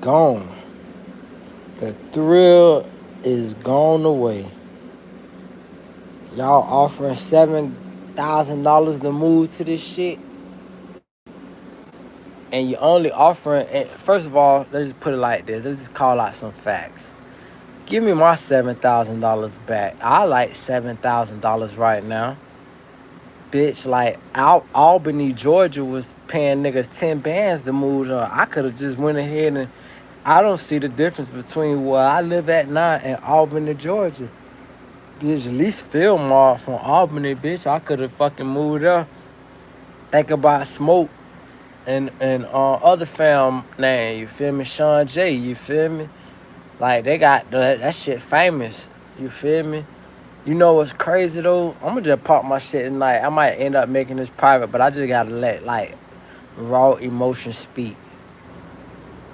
gone. The thrill is gone away. Y'all offering $7,000 to move to this shit, and you only offering. And first of all, let's just put it like this. Let's just call out some facts. Give me my $7,000 back. I like $7,000 right now. Bitch, like Albany, Georgia was paying niggas 10 bands to move her. I could have just went ahead and I don't see the difference between where I live at now and Albany, Georgia. There's at least Fillmore from Albany, bitch. I could have fucking moved up. Think about Smoke and other fam name, you feel me? Sean J, you feel me? Like they got that shit famous, you feel me? You know what's crazy though? I'm gonna just pop my shit tonight. I might end up making this private, but I just gotta let like raw emotion speak.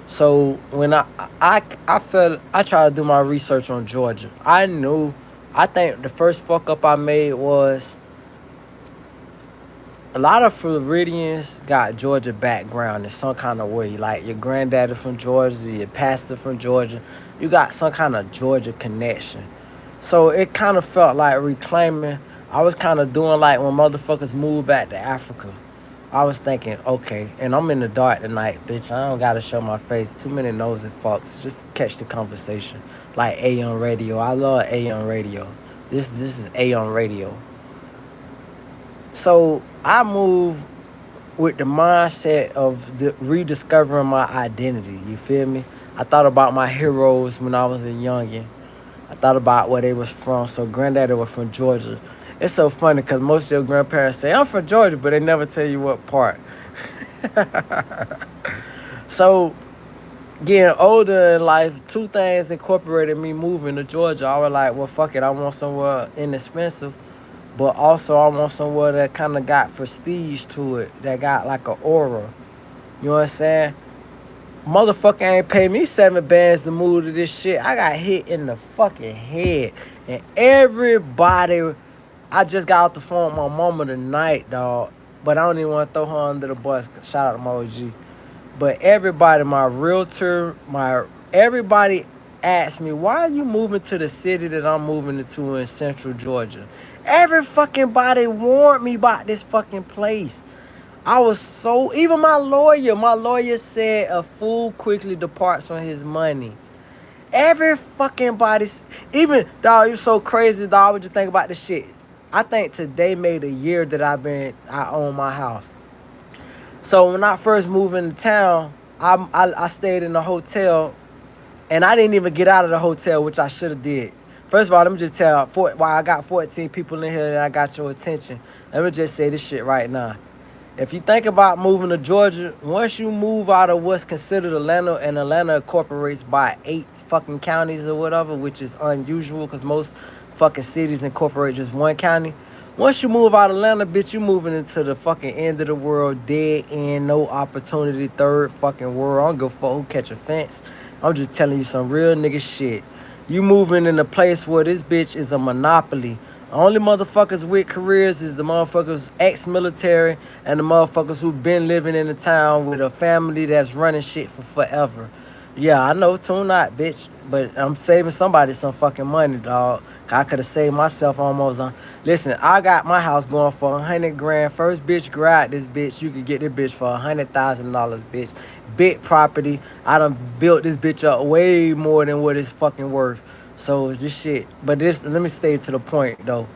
So when I felt I tried to do my research on Georgia. I think the first fuck up I made was a lot of Floridians got Georgia background in some kind of way. Like your granddaddy from Georgia, your pastor from Georgia. You got some kind of Georgia connection. So it kind of felt like reclaiming. I was kind of doing like when motherfuckers moved back to Africa. I was thinking, okay, and I'm in the dark tonight, bitch. I don't gotta show my face. Too many nosy fucks. Just catch the conversation. Like A on radio. I love A on radio. This is A on radio. So I moved with the mindset of rediscovering my identity. You feel me? I thought about my heroes when I was a youngin'. I thought about where they was from. So granddaddy was from Georgia. It's so funny because most of your grandparents say, I'm from Georgia, but they never tell you what part. So getting older in life, two things incorporated me moving to Georgia. I was like, well, fuck it. I want somewhere inexpensive. But also I want somewhere that kind of got prestige to it. That got like an aura. You know what I'm saying? Motherfucker ain't pay me 7 bands to move to this shit. I got hit in the fucking head. And everybody, I just got off the phone with my mama tonight, dog. But I don't even want to throw her under the bus. Shout out to my OG. But everybody, my realtor, everybody asked me, why are you moving to the city that I'm moving into in central Georgia? Every fucking body warned me about this fucking place. I was so, even my lawyer said a fool quickly departs from his money. Every fucking body, even, dog, you so crazy, dog, what you think about this shit? I think today made a year that I own my house. So when I first moved into town, I stayed in a hotel, and I didn't even get out of the hotel, which I should have did. First of all, let me just tell why I got 14 people in here and I got your attention. Let me just say this shit right now. If you think about moving to Georgia, once you move out of what's considered Atlanta, and Atlanta incorporates by 8 fucking counties or whatever, which is unusual because most fucking cities incorporate just one county. Once you move out of Atlanta, bitch, you moving into the fucking end of the world, dead end, no opportunity, third fucking world. I don't give a fuck who catch a fence. I'm just telling you some real nigga shit. You moving in a place where this bitch is a monopoly. Only motherfuckers with careers is the motherfuckers ex-military and the motherfuckers who've been living in the town with a family that's running shit for forever. Yeah, I know, tune out, bitch. But I'm saving somebody some fucking money, dog. I could have saved myself almost on. Listen, I got my house going for 100 grand. First bitch grab this bitch. You could get this bitch for $100,000, bitch. Big property. I done built this bitch up way more than what it's fucking worth. So it's this shit. But this, let me stay to the point though.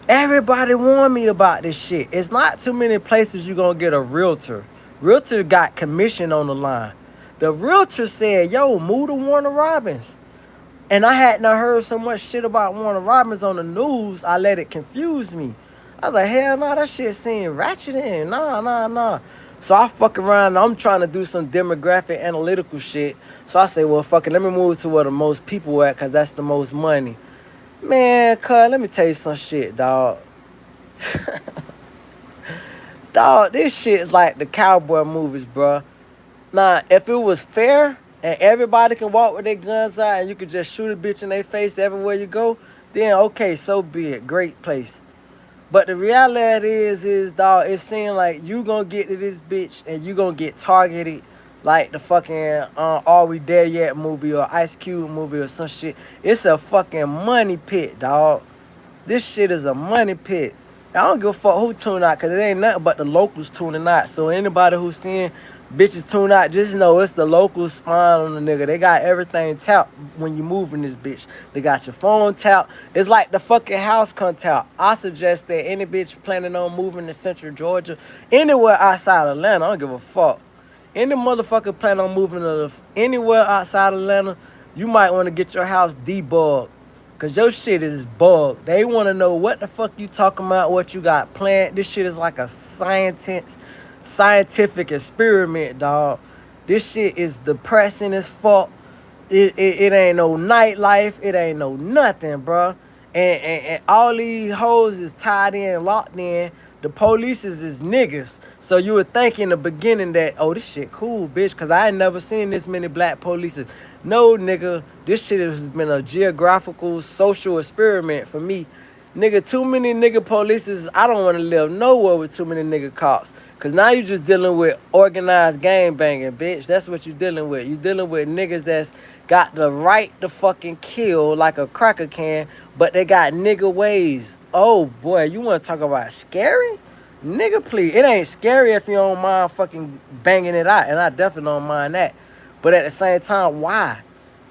Everybody warned me about this shit. It's not too many places you gonna get a realtor. Realtor got commission on the line. The realtor said, yo, move to Warner Robins. And I hadn't heard so much shit about Warner Robins on the news, I let it confuse me. I was like, hell no, that shit seemed ratchet in. Nah. So I fuck around, I'm trying to do some demographic analytical shit. So I say, well, fuck it, let me move to where the most people at, because that's the most money. Man, cuz, let me tell you some shit, dog. Dog, this shit is like the cowboy movies, bro. Now, if it was fair and everybody can walk with their guns out and you could just shoot a bitch in their face everywhere you go, then okay, so be it. Great place. But the reality is dog, it seems like you gonna get to this bitch and you gonna get targeted like the fucking Are We There Yet movie or Ice Cube movie or some shit. It's a fucking money pit, dog. This shit is a money pit. I don't give a fuck who tune out, cause it ain't nothing but the locals tuning out. So anybody who's seeing bitches tune out, just know it's the locals spying on the nigga. They got everything tapped when you moving this bitch. They got your phone tapped. It's like the fucking house come tapped. I suggest that any bitch planning on moving to Central Georgia, anywhere outside Atlanta, I don't give a fuck. Any motherfucker plan on moving to anywhere outside Atlanta, you might want to get your house debugged. Cause your shit is bugged. They want to know what the fuck you talking about, what you got planned. This shit is like a scientific experiment, dog. This shit is depressing as fuck. It ain't no nightlife. It ain't no nothing, bro. And all these hoes is tied in, locked in. The police is niggas. So you would think in the beginning that, oh, this shit cool, bitch, because I ain't never seen this many black police. No, nigga, this shit has been a geographical, social experiment for me. Nigga, too many nigga polices, I don't want to live nowhere with too many nigga cops. Because now you just dealing with organized gang banging, bitch. That's what you dealing with. You dealing with niggas that's got the right to fucking kill like a cracker can, but they got nigga ways. Oh, boy, you want to talk about scary? Nigga, please. It ain't scary if you don't mind fucking banging it out, and I definitely don't mind that. But at the same time, why?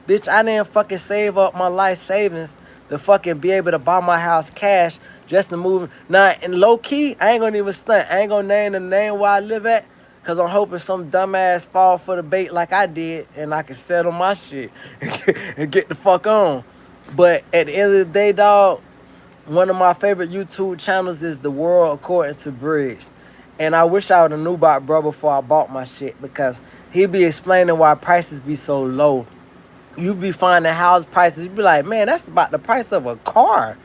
Bitch, I didn't fucking save up my life savings to fucking be able to buy my house cash just to move. Now, in low key, I ain't gonna even stunt. I ain't gonna name the name where I live at, cause I'm hoping some dumbass fall for the bait like I did and I can settle my shit and get the fuck on. But at the end of the day, dog, one of my favorite YouTube channels is The World According to Briggs. And I wish I would have knew about bro before I bought my shit, because he be explaining why prices be so low. You be finding house prices, you be like, man, that's about the price of a car.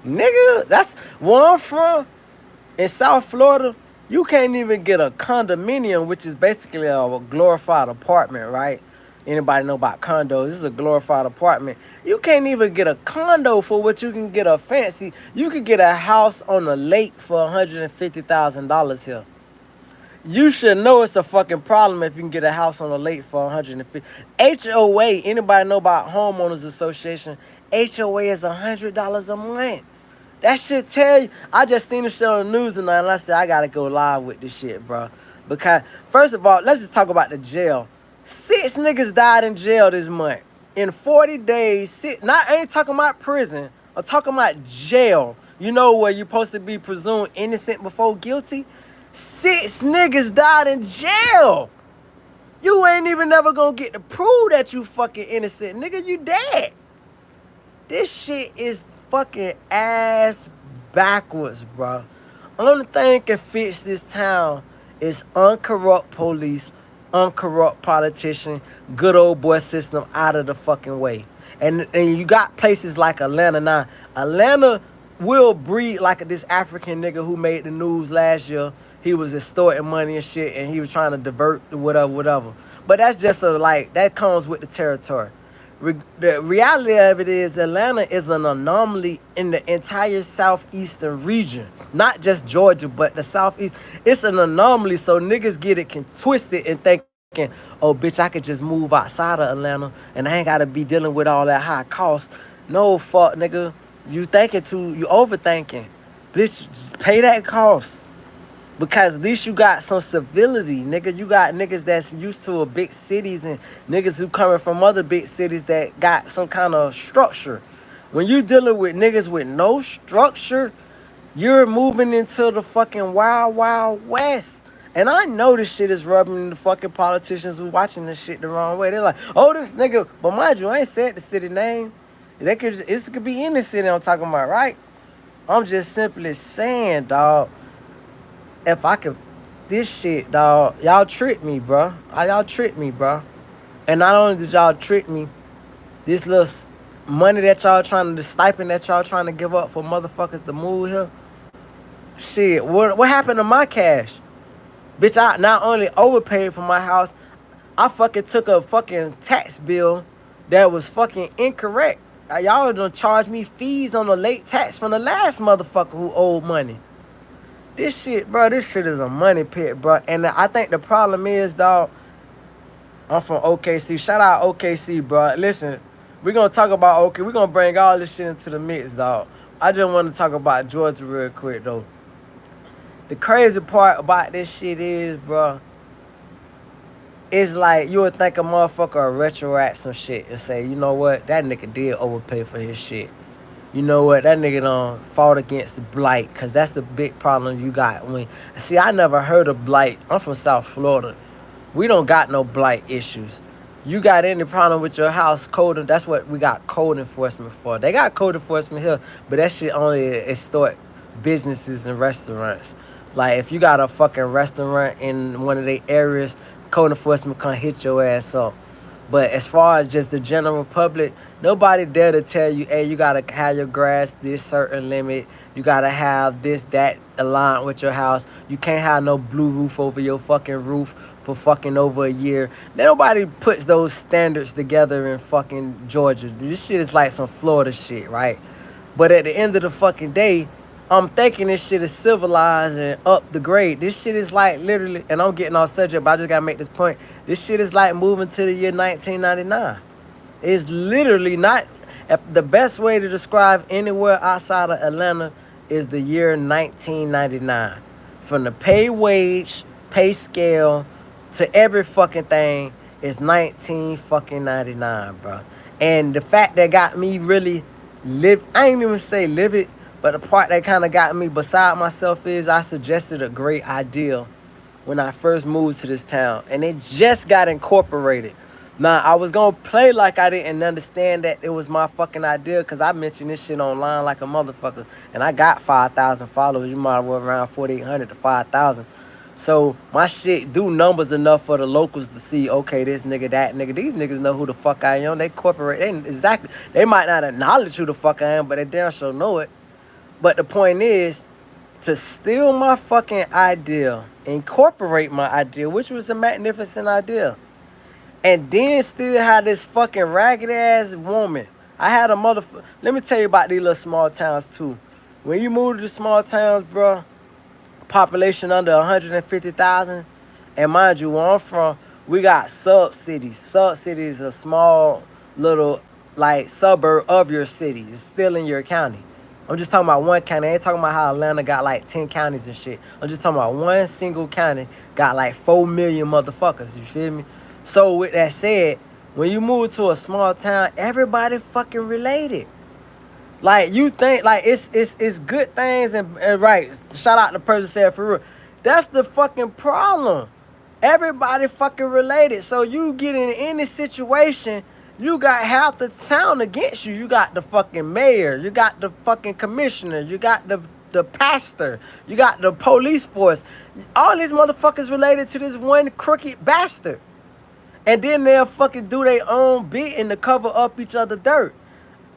Nigga, that's where I'm from. In South Florida, you can't even get a condominium, which is basically a glorified apartment, right? Anybody know about condos? This is a glorified apartment. You can't even get a condo for what you can get a fancy. You could get a house on the lake for $150,000 here. You should know it's a fucking problem if you can get a house on the lake for 150. HOA, anybody know about homeowners association? HOA is $100 a month. That shit tell you. I just seen the shit on the news tonight, and I said I gotta go live with this shit, bro. Because first of all, let's just talk about the jail. 6 niggas died in jail this month. In 40 days, I ain't talking about prison. I'm talking about jail. You know where you're supposed to be presumed innocent before guilty? 6 niggas died in jail. You ain't even never gonna get to prove that you fucking innocent. Nigga, you dead. This shit is fucking ass backwards, bro. Only thing can fix this town is uncorrupt police, uncorrupt politician, good old boy system out of the fucking way. And you got places like Atlanta now. Atlanta will breed like this African nigga who made the news last year. He was extorting money and shit, and he was trying to divert whatever. But that's just that comes with the territory. The reality of it is Atlanta is an anomaly in the entire southeastern region. Not just Georgia, but the southeast. It's an anomaly, so niggas get it twisted and thinking, oh, bitch, I could just move outside of Atlanta and I ain't got to be dealing with all that high cost. No, fuck, nigga. You overthinking. Bitch, just pay that cost. Because at least you got some civility, nigga. You got niggas that's used to a big cities and niggas who coming from other big cities that got some kind of structure. When you dealing with niggas with no structure, you're moving into the fucking wild, wild west. And I know this shit is rubbing the fucking politicians who watching this shit the wrong way. They're like, oh, this nigga. But mind you, I ain't said the city name. It could be any city I'm talking about, right? I'm just simply saying, dog. If I could, this shit, dog, y'all tricked me, bro. Y'all tricked me, bro. And not only did y'all trick me, this little money that y'all the stipend that y'all trying to give up for motherfuckers to move here, shit, what happened to my cash? Bitch, I not only overpaid for my house, I fucking took a fucking tax bill that was fucking incorrect. Y'all done charge me fees on the late tax from the last motherfucker who owed money. This shit, bro, this shit is a money pit, bro. And I think the problem is, dog, I'm from OKC. Shout out OKC, bro. Listen, we're gonna talk about OK. We're gonna bring all this shit into the mix, dog. I just want to talk about Georgia real quick, though. The crazy part about this shit is, bro, it's like you would think a motherfucker will retroact some shit and say, you know what, that nigga did overpay for his shit. You know what, that nigga done fought against the blight, cause that's the big problem you got. When see, I never heard of blight. I'm from South Florida. We don't got no blight issues. You got any problem with your house code? That's what we got code enforcement for. They got code enforcement here, but that shit only extort businesses and restaurants. Like if you got a fucking restaurant in one of their areas, code enforcement can't hit your ass up. But as far as just the general public, nobody dare to tell you, hey, you gotta have your grass this certain limit. You gotta have this, that aligned with your house. You can't have no blue roof over your fucking roof for fucking over a year. Nobody puts those standards together in fucking Georgia. This shit is like some Florida shit, right? But at the end of the fucking day, I'm thinking this shit is civilized and up the grade. This shit is like literally, and I'm getting off subject, but I just gotta make this point. This shit is like moving to the year 1999. It's literally not, if the best way to describe anywhere outside of Atlanta is the year 1999. From the pay wage, pay scale, to every fucking thing is 19 fucking 99, bro. And the fact that got me really I ain't even say live it, but the part that kind of got me beside myself is I suggested a great idea when I first moved to this town, and it just got incorporated. Now, I was going to play like I didn't understand that it was my fucking idea, because I mentioned this shit online like a motherfucker, and I got 5,000 followers. You might well around 4,800 to 5,000. So my shit do numbers enough for the locals to see, okay, this nigga, that nigga. These niggas know who the fuck I am. They corporate. They might not acknowledge who the fuck I am, but they damn sure know it. But the point is, to steal my fucking idea, incorporate my idea, which was a magnificent idea, and then still have this fucking ragged ass woman. I had a motherfucker. Let me tell you about these little small towns too. When you move to the small towns, bro, population under 150,000, and mind you, where I'm from, we got sub-cities. Sub-cities are small little like suburb of your city. It's still in your county. I'm just talking about one county. I ain't talking about how Atlanta got like 10 counties and shit. I'm just talking about one single county got like 4 million motherfuckers. You feel me? So with that said, when you move to a small town, everybody fucking related. Like you think like it's good things and right. Shout out to the person said for real. That's the fucking problem. Everybody fucking related. So you get in any situation, you got half the town against you. You got the fucking mayor, you got the fucking commissioner, you got the pastor, you got the police force. All these motherfuckers related to this one crooked bastard. And then they'll fucking do their own bidding to cover up each other dirt.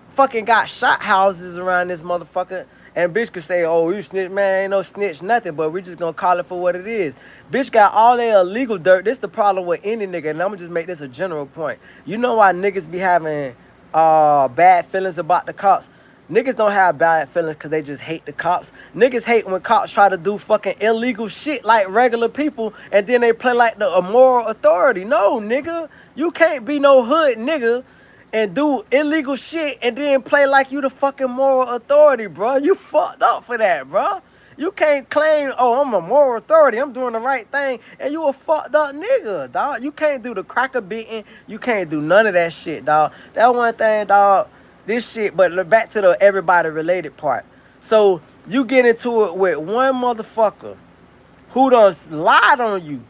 Fucking got shot houses around this motherfucker. And bitch could say, oh, you snitch, man, ain't no snitch, nothing, but we just gonna call it for what it is. Bitch got all their illegal dirt. This the problem with any nigga, and I'm gonna just make this a general point. You know why niggas be having bad feelings about the cops? Niggas don't have bad feelings because they just hate the cops. Niggas hate when cops try to do fucking illegal shit like regular people, and then they play like a moral authority. No, nigga, you can't be no hood nigga and do illegal shit and then play like you the fucking moral authority, bro. You fucked up for that, bro. You can't claim, oh, I'm a moral authority, I'm doing the right thing, and you a fucked up nigga, dog. You can't do the cracker beating. You can't do none of that shit, dog. That one thing, dog, this shit, but back to the everybody related part. So you get into it with one motherfucker who done lied on you.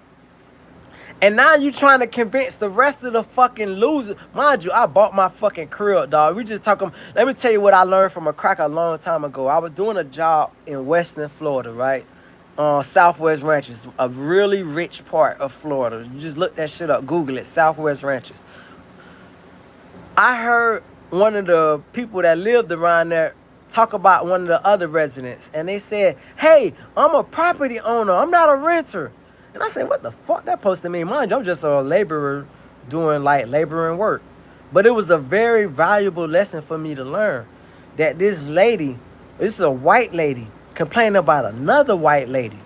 And now you trying to convince the rest of the fucking losers. Mind you, I bought my fucking crib, dog. We just talking. Let me tell you what I learned from a cracker a long time ago. I was doing a job in Western Florida, right? Southwest Ranches, a really rich part of Florida. You just look that shit up, Google it, Southwest Ranches. I heard one of the people that lived around there talk about one of the other residents. And they said, hey, I'm a property owner. I'm not a renter. And I said, what the fuck that supposed to mean? Mind you, I'm just a laborer doing like laboring work. But it was a very valuable lesson for me to learn that this lady, this is a white lady, complaining about another white lady.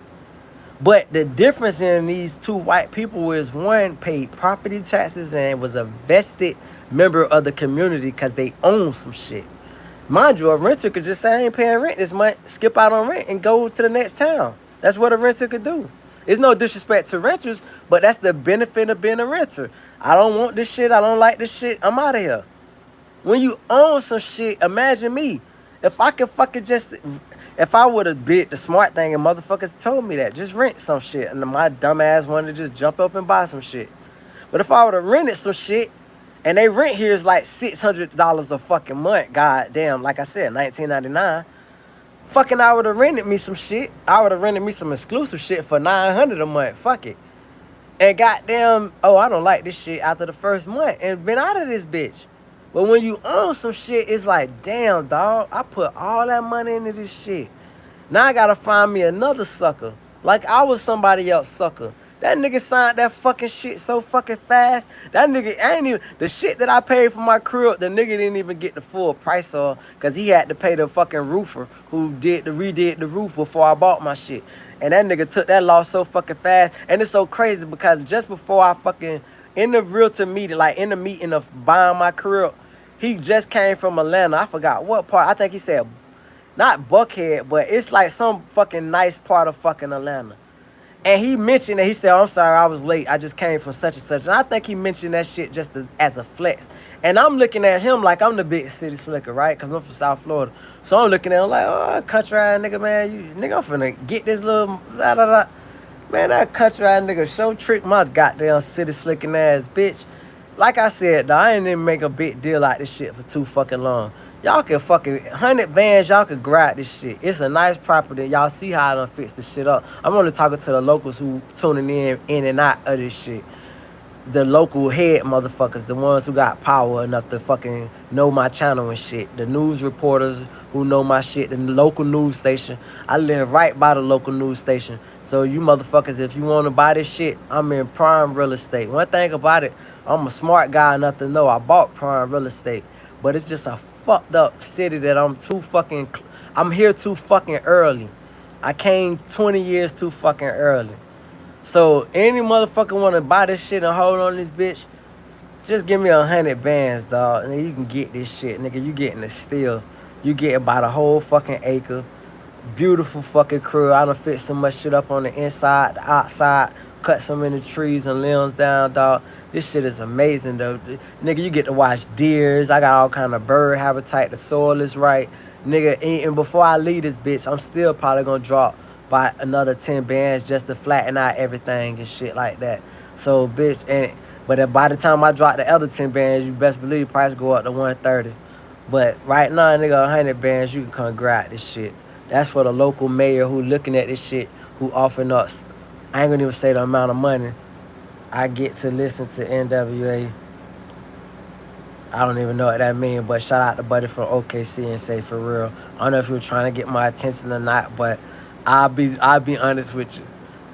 But the difference in these two white people is one paid property taxes and was a vested member of the community because they own some shit. Mind you, a renter could just say, I ain't paying rent this month, skip out on rent, and go to the next town. That's what a renter could do. It's no disrespect to renters, but that's the benefit of being a renter. I don't want this shit. I don't like this shit. I'm out of here. When you own some shit, imagine me. If I could fucking just, if I would have did the smart thing and motherfuckers told me that, just rent some shit. And my dumb ass wanted to just jump up and buy some shit. But if I would have rented some shit, and they rent here is like $600 a fucking month, goddamn, like I said, 1999. Fucking I would have rented me some shit. I would have rented me some exclusive shit for $900 a month. Fuck it. And goddamn, oh, I don't like this shit after the first month and been out of this bitch. But when you own some shit, it's like, damn, dog, I put all that money into this shit. Now I gotta find me another sucker. Like I was somebody else sucker. That nigga signed that fucking shit so fucking fast. That nigga ain't even, the shit that I paid for my crib, the nigga didn't even get the full price of, cause he had to pay the fucking roofer who redid the roof before I bought my shit. And that nigga took that loss so fucking fast. And it's so crazy because just before I fucking, in the realtor meeting, like in the meeting of buying my crib, he just came from Atlanta. I forgot what part. I think he said, not Buckhead, but it's like some fucking nice part of fucking Atlanta. And he mentioned that, he said, I'm sorry, I was late. I just came from such and such. And I think he mentioned that shit just as a flex. And I'm looking at him like I'm the big city slicker, right? Because I'm from South Florida. So I'm looking at him like, oh, country ass nigga, man. Nigga, I'm finna get this little, da da da. Man, that country ass nigga show trick my goddamn city slicking ass bitch. Like I said, though, I ain't even make a big deal out this shit for too fucking long. Y'all can fucking, 100 bands, y'all can grab this shit. It's a nice property. Y'all see how I done fix this shit up. I'm only talking to the locals who tuning in and out of this shit. The local head motherfuckers, the ones who got power enough to fucking know my channel and shit. The news reporters who know my shit, the local news station. I live right by the local news station. So you motherfuckers, if you want to buy this shit, I'm in prime real estate. One thing about it, I'm a smart guy enough to know I bought prime real estate. But it's just a fucked up city that I'm here too fucking early. I came 20 years too fucking early. So any motherfucker want to buy this shit and hold on this bitch, just give me 100 bands, dog, and then you can get this shit, nigga. You getting a steal. You get about a whole fucking acre. Beautiful fucking crew. I done fit so much shit up on the inside, the outside, cut so many trees and limbs down, dog. This shit is amazing, though. Nigga, you get to watch deers. I got all kind of bird habitat. The soil is right. Nigga, and before I leave this bitch, I'm still probably gonna drop by another 10 bands just to flatten out everything and shit like that. So, bitch, but by the time I drop the other 10 bands, you best believe price go up to 130. But right now, nigga, 100 bands, you can come grab this shit. That's for the local mayor who looking at this shit, who offering us, I ain't gonna even say the amount of money I get to listen to NWA. I don't even know what that means, but shout out to Buddy from OKC and say for real. I don't know if you were trying to get my attention or not, but I'll be honest with you.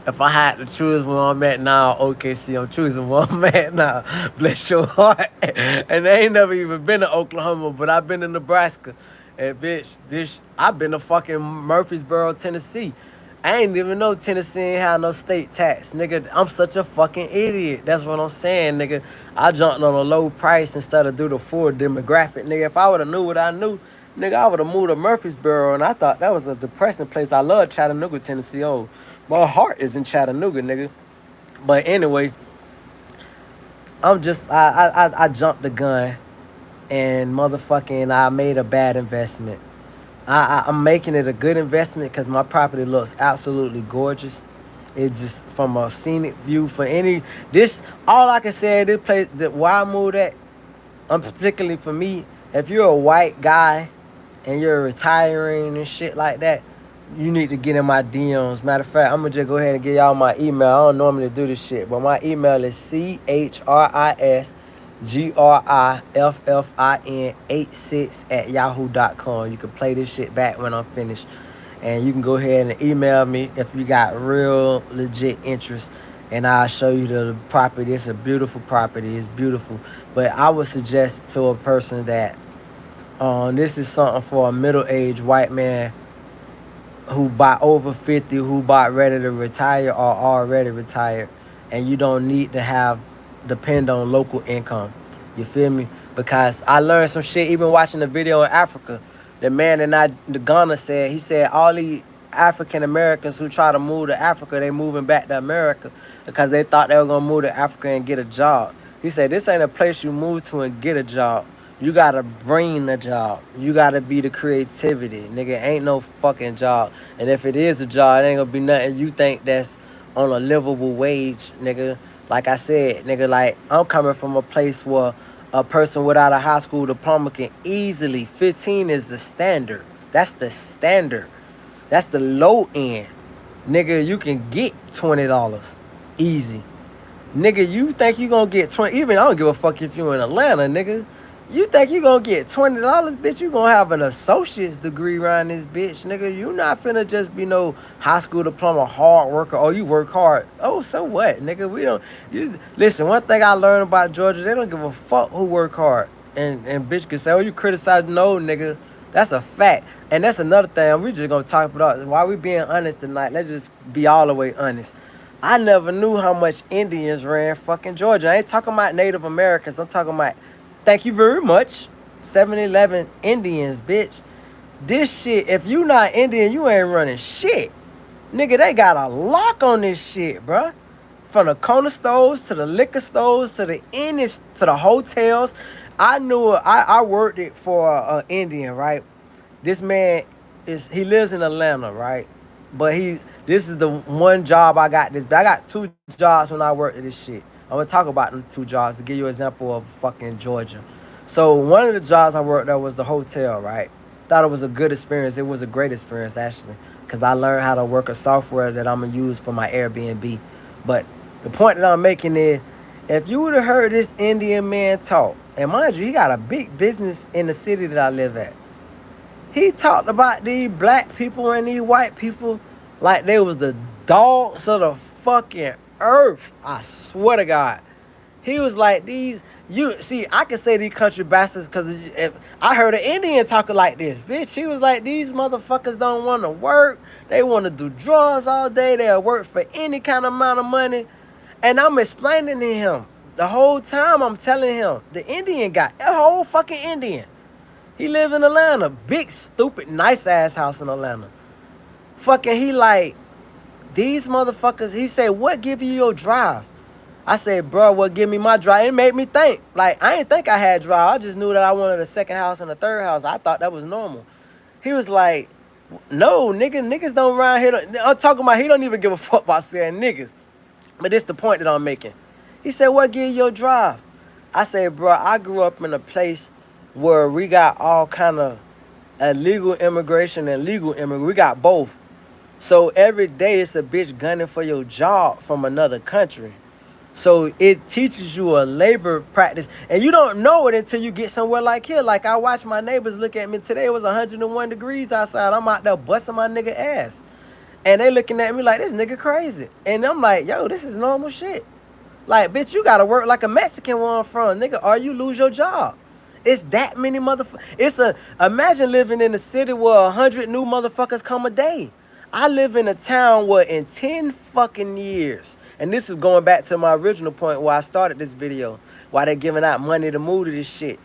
If I had to choose where I'm at now, OKC, I'm choosing where I'm at now. Bless your heart. And I ain't never even been to Oklahoma, but I've been to Nebraska. And bitch, I've been to fucking Murfreesboro, Tennessee. I ain't even know Tennessee ain't have no state tax. Nigga, I'm such a fucking idiot. That's what I'm saying, nigga. I jumped on a low price instead of do the full demographic. Nigga, if I would have knew what I knew, nigga, I would have moved to Murfreesboro, and I thought that was a depressing place. I love Chattanooga, Tennessee. Oh, my heart is in Chattanooga, nigga. But anyway, I jumped the gun, and motherfucking I made a bad investment. I'm making it a good investment because my property looks absolutely gorgeous. It's just from a scenic view for all I can say, this place, that where I moved at, particularly for me, if you're a white guy and you're retiring and shit like that, you need to get in my DMs. Matter of fact, I'm going to just go ahead and give y'all my email. I don't normally do this shit, but my email is CHRISGRIFFIN86@yahoo.com. You can play this shit back when I'm finished. And you can go ahead and email me if you got real legit interest. And I'll show you the property. It's a beautiful property. It's beautiful. But I would suggest to a person that this is something for a middle-aged white man who about over 50, who about ready to retire or already retired, and you don't need to have depend on local income. You feel me? Because I learned some shit even watching the video in Africa. The man in the Ghana said, he said all these African Americans who try to move to Africa, they moving back to America because they thought they were gonna move to Africa and get a job. He said this ain't a place you move to and get a job. You gotta bring the job. You gotta be the creativity. Nigga, ain't no fucking job. And if it is a job, it ain't gonna be nothing you think that's on a livable wage, nigga. Like I said, nigga, like I'm coming from a place where a person without a high school diploma can easily, 15 is the standard. That's the standard. That's the low end. Nigga, you can get $20 easy. Nigga, you think you gonna get 20, even I don't give a fuck if you in Atlanta, nigga. You think you gonna get $20, bitch, you gonna have an associate's degree around this bitch, nigga. You not finna just be no high school diploma hard worker. Oh, you work hard. Oh, so what, nigga? We don't, you listen, one thing I learned about Georgia, they don't give a fuck who work hard. And bitch can say, oh, you criticize, no, nigga. That's a fact. And that's another thing. We just gonna talk about why we being honest tonight. Let's just be all the way honest. I never knew how much Indians ran fucking Georgia. I ain't talking about Native Americans. I'm talking about, thank you very much, 7-Eleven Indians, bitch. This shit, if you not Indian, you ain't running shit. Nigga, they got a lock on this shit, bruh. From the corner stores to the liquor stores to the Indians to the hotels. I worked it for an Indian, right? This man he lives in Atlanta, right? But this is the one job I got I got 2 jobs when I worked at this shit. I'm gonna talk about them 2 jobs to give you an example of fucking Georgia. So one of the jobs I worked at was the hotel, right? Thought it was a good experience. It was a great experience actually, because I learned how to work a software that I'm gonna use for my Airbnb. But the point that I'm making is, if you would have heard this Indian man talk, and mind you, he got a big business in the city that I live at. He talked about these black people and these white people like they was the dogs of the fucking earth. I swear to God. He was like, I can say these country bastards because if I heard an Indian talking like this, bitch. She was like, these motherfuckers don't want to work. They want to do drugs all day. They'll work for any kind of amount of money. And I'm explaining to him the whole time. I'm telling him, the Indian guy, a whole fucking Indian. He live in Atlanta. Big, stupid, nice-ass house in Atlanta. Fucking, he like, these motherfuckers, he said, what give you your drive? I said, bro, what give me my drive? It made me think. Like, I didn't think I had drive. I just knew that I wanted a second house and a third house. I thought that was normal. He was like, no, niggas don't ride here. I'm talking about he don't even give a fuck about saying niggas. But it's the point that I'm making. He said, what give you your drive? I said, bro, I grew up in a place where we got all kind of illegal immigration and legal immigration. We got both. So every day it's a bitch gunning for your job from another country. So it teaches you a labor practice. And you don't know it until you get somewhere like here. Like I watched my neighbors look at me today. It was 101 degrees outside. I'm out there busting my nigga ass. And they looking at me like, this nigga crazy. And I'm like, yo, this is normal shit. Like, bitch, you gotta work like a Mexican where I'm from, nigga, or you lose your job. It's that many motherfuckers. Imagine living in a city where 100 new motherfuckers come a day. I live in a town where in 10 fucking years, and this is going back to my original point where I started this video, why they giving out money to move to this shit.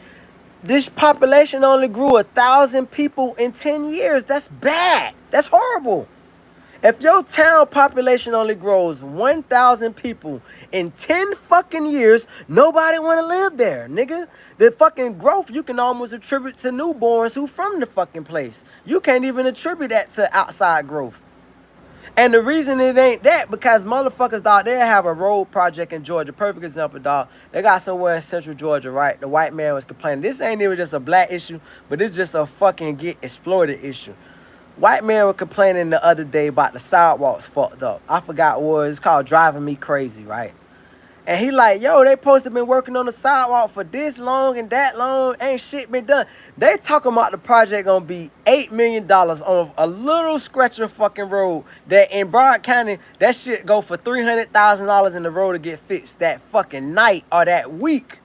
This population only grew 1,000 people in 10 years. That's bad. That's horrible. If your town population only grows 1,000 people in 10 fucking years, nobody want to live there, nigga. The fucking growth you can almost attribute to newborns who from the fucking place. You can't even attribute that to outside growth. And the reason it ain't that, because motherfuckers, dog, they have a road project in Georgia. Perfect example, dog. They got somewhere in central Georgia, right? The white man was complaining. This ain't even just a black issue, but it's just a fucking get exploited issue. White man was complaining the other day about the sidewalks fucked up. I forgot what it's called, driving me crazy, right? And he like, yo, they supposed to been working on the sidewalk for this long and that long. Ain't shit been done. They talking about the project gonna be $8 million on a little scratcher fucking road that in Broward County, that shit go for $300,000 in the road to get fixed that fucking night or that week.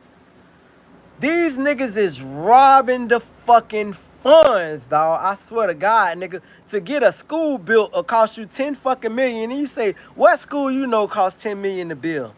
These niggas is robbing the fucking funds, dog. I swear to God, nigga. To get a school built will cost you 10 fucking million. And you say, what school you know costs 10 million to build?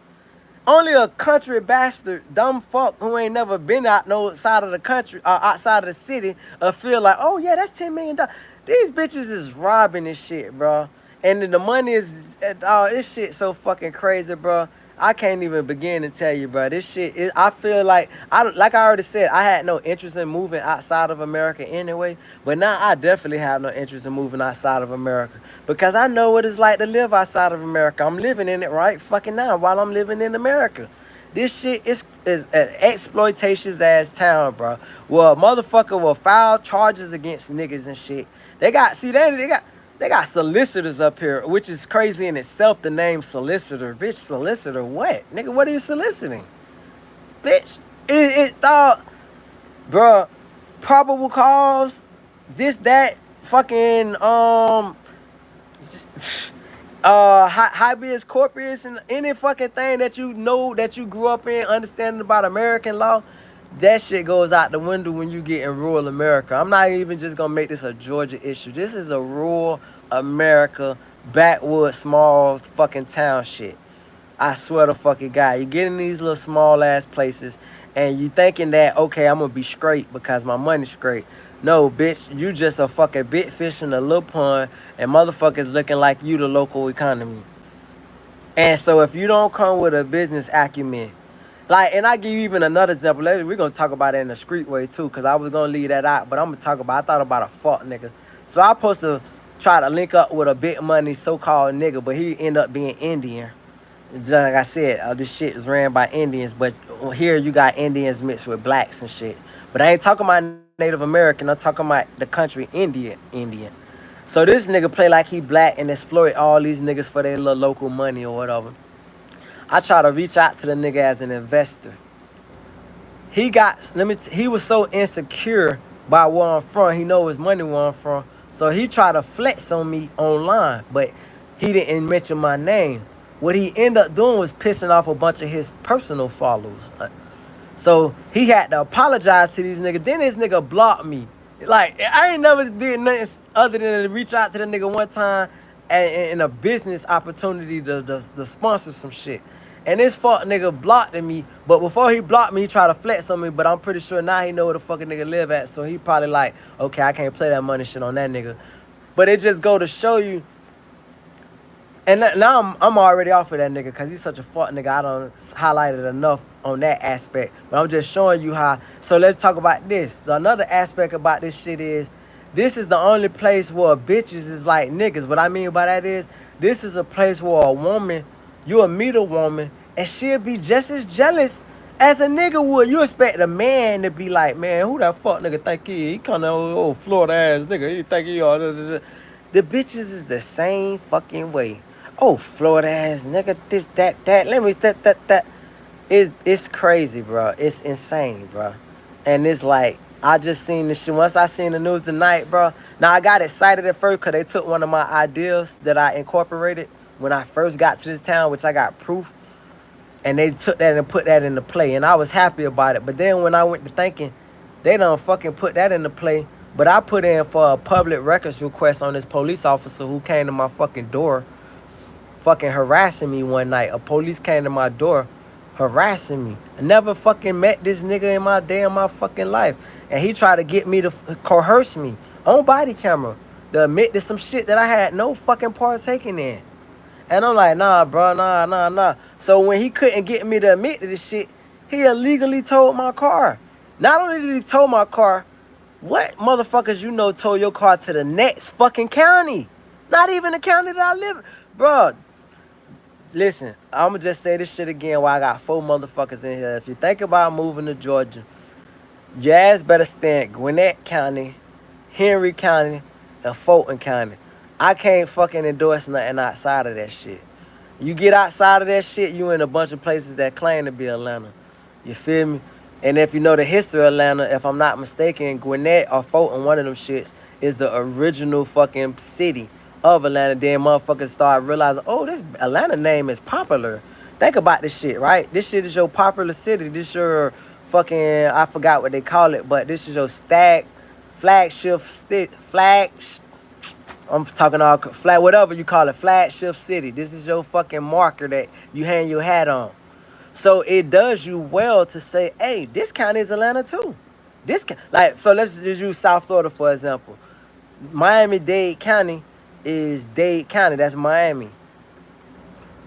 Only a country bastard, dumb fuck who ain't never been out no side of the country or outside of the city feel like, oh yeah, that's $10 million. These bitches is robbing this shit, bro. And the money is, this shit so fucking crazy, bro. I can't even begin to tell you, bro. This shit is, I feel like like I already said, I had no interest in moving outside of America anyway. But now I definitely have no interest in moving outside of America. Because I know what it's like to live outside of America. I'm living in it right fucking now while I'm living in America. This shit is an exploitation's ass town, bro. Well, a motherfucker will file charges against niggas and shit. They got solicitors up here, which is crazy in itself, the name solicitor. Bitch, solicitor what? Nigga, what are you soliciting? Bitch, it thought, bruh, probable cause, this, that, fucking, habeas corpus and any fucking thing that you know, that you grew up in, understanding about American law, that shit goes out the window when you get in rural America. I'm not even just gonna make this a Georgia issue. This is a rural America, backwood, small fucking town shit. I swear to fucking God. You get in these little small ass places and you thinking that, okay, I'm gonna be straight because my money's straight. No, bitch, you just a fucking big fish in a little pond and motherfuckers looking like you the local economy. And so if you don't come with a business acumen, like, and I give you even another example. Later, we're gonna talk about it in the street way too, cause I was gonna leave that out, but I'm gonna talk about. I thought about a fuck nigga. So I supposed to try to link up with a big money so-called nigga, but he end up being Indian. Just like I said, this shit is ran by Indians, but here you got Indians mixed with blacks and shit. But I ain't talking about Native American. I'm talking about the country Indian. So this nigga play like he black and exploit all these niggas for their little local money or whatever. I try to reach out to the nigga as an investor. He was so insecure by where I'm from. He know his money where I'm from. So he tried to flex on me online, but he didn't mention my name. What he ended up doing was pissing off a bunch of his personal followers. So he had to apologize to these niggas. Then this nigga blocked me. Like, I ain't never did nothing other than reach out to the nigga one time and a business opportunity to sponsor some shit. And this fuck nigga blocked me, but before he blocked me, he tried to flex on me, but I'm pretty sure now he know where the fucking nigga live at, so he probably like, okay, I can't play that money shit on that nigga. But it just go to show you, and now I'm already off of that nigga, because he's such a fuck nigga, I don't highlight it enough on that aspect, but I'm just showing you how. So let's talk about this. Another aspect about this shit is, this is the only place where bitches is like niggas. What I mean by that is, this is a place where a woman, you'll meet a woman, and she'll be just as jealous as a nigga would. You expect a man to be like, man, who that fuck nigga think he is? He kind of old Florida ass nigga. He think he all. The bitches is the same fucking way. Oh, Florida ass nigga, this, that. Let me, that. It's crazy, bro. It's insane, bro. And it's like, I just seen this shit. Once I seen the news tonight, bro. Now, I got excited at first because they took one of my ideas that I incorporated when I first got to this town, which I got proof. And they took that and put that into play. And I was happy about it. But then when I went to thinking, they done fucking put that into play. But I put in for a public records request on this police officer who came to my fucking door fucking harassing me one night. A police came to my door harassing me. I never fucking met this nigga in my fucking life. And he tried to get me to coerce me on body camera to admit to some shit that I had no fucking partaking in. And I'm like, nah, bro, nah. So when he couldn't get me to admit to this shit, he illegally towed my car. Not only did he tow my car, what motherfuckers you know tow your car to the next fucking county? Not even the county that I live in. Bro, listen, I'ma just say this shit again while I got 4 motherfuckers in here. If you think about moving to Georgia, your ass better stay in Gwinnett County, Henry County, and Fulton County. I can't fucking endorse nothing outside of that shit. You get outside of that shit, you in a bunch of places that claim to be Atlanta. You feel me? And if you know the history of Atlanta, if I'm not mistaken, Gwinnett or Fulton, one of them shits, is the original fucking city of Atlanta. Then motherfuckers start realizing, oh, this Atlanta name is popular. Think about this shit, right? This shit is your popular city. This your fucking, I forgot what they call it, but this is your I'm talking all flat, whatever you call it, flagship city. This is your fucking marker that you hang your hat on. So it does you well to say, hey, this county is Atlanta too. So let's just use South Florida for example. Miami-Dade County is Dade County. That's Miami.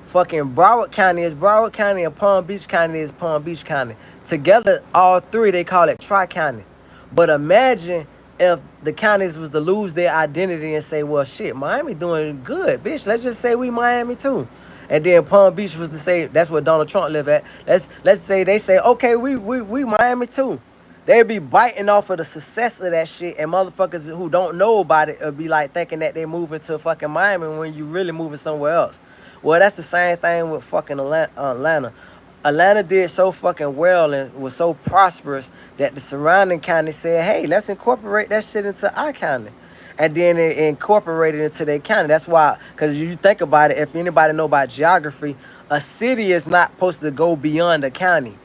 Fucking Broward County is Broward County, and Palm Beach County is Palm Beach County. Together, all three, they call it Tri-County. But imagine if the counties was to lose their identity and say, well, shit, Miami doing good, bitch. Let's just say we Miami too. And then Palm Beach was to say, that's where Donald Trump live at. Let's say they say, okay, we Miami too. They'd be biting off of the success of that shit, and motherfuckers who don't know about it will be like thinking that they moving to fucking Miami when you really moving somewhere else. Well, that's the same thing with fucking Atlanta. Atlanta did so fucking well and was so prosperous that the surrounding county said, hey, let's incorporate that shit into our county. And then it incorporated into their county. That's why, because you think about it, if anybody know about geography, a city is not supposed to go beyond a county.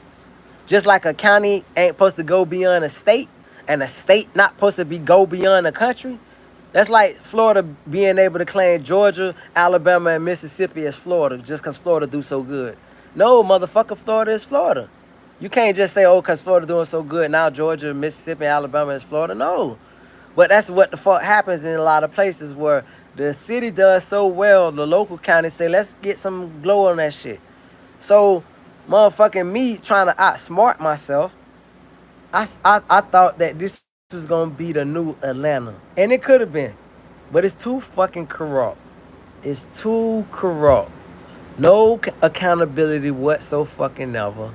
Just like a county ain't supposed to go beyond a state, and a state not supposed to go beyond a country. That's like Florida being able to claim Georgia, Alabama, and Mississippi as Florida just because Florida do so good. No, motherfucker, Florida is Florida. You can't just say, oh, because Florida doing so good, now Georgia, Mississippi, Alabama is Florida. No. But that's what the fuck happens in a lot of places where the city does so well, the local county say, let's get some glow on that shit. So, motherfucking me trying to outsmart myself, I thought that this was going to be the new Atlanta. And it could have been. But it's too fucking corrupt. It's too corrupt. No accountability whatsoever.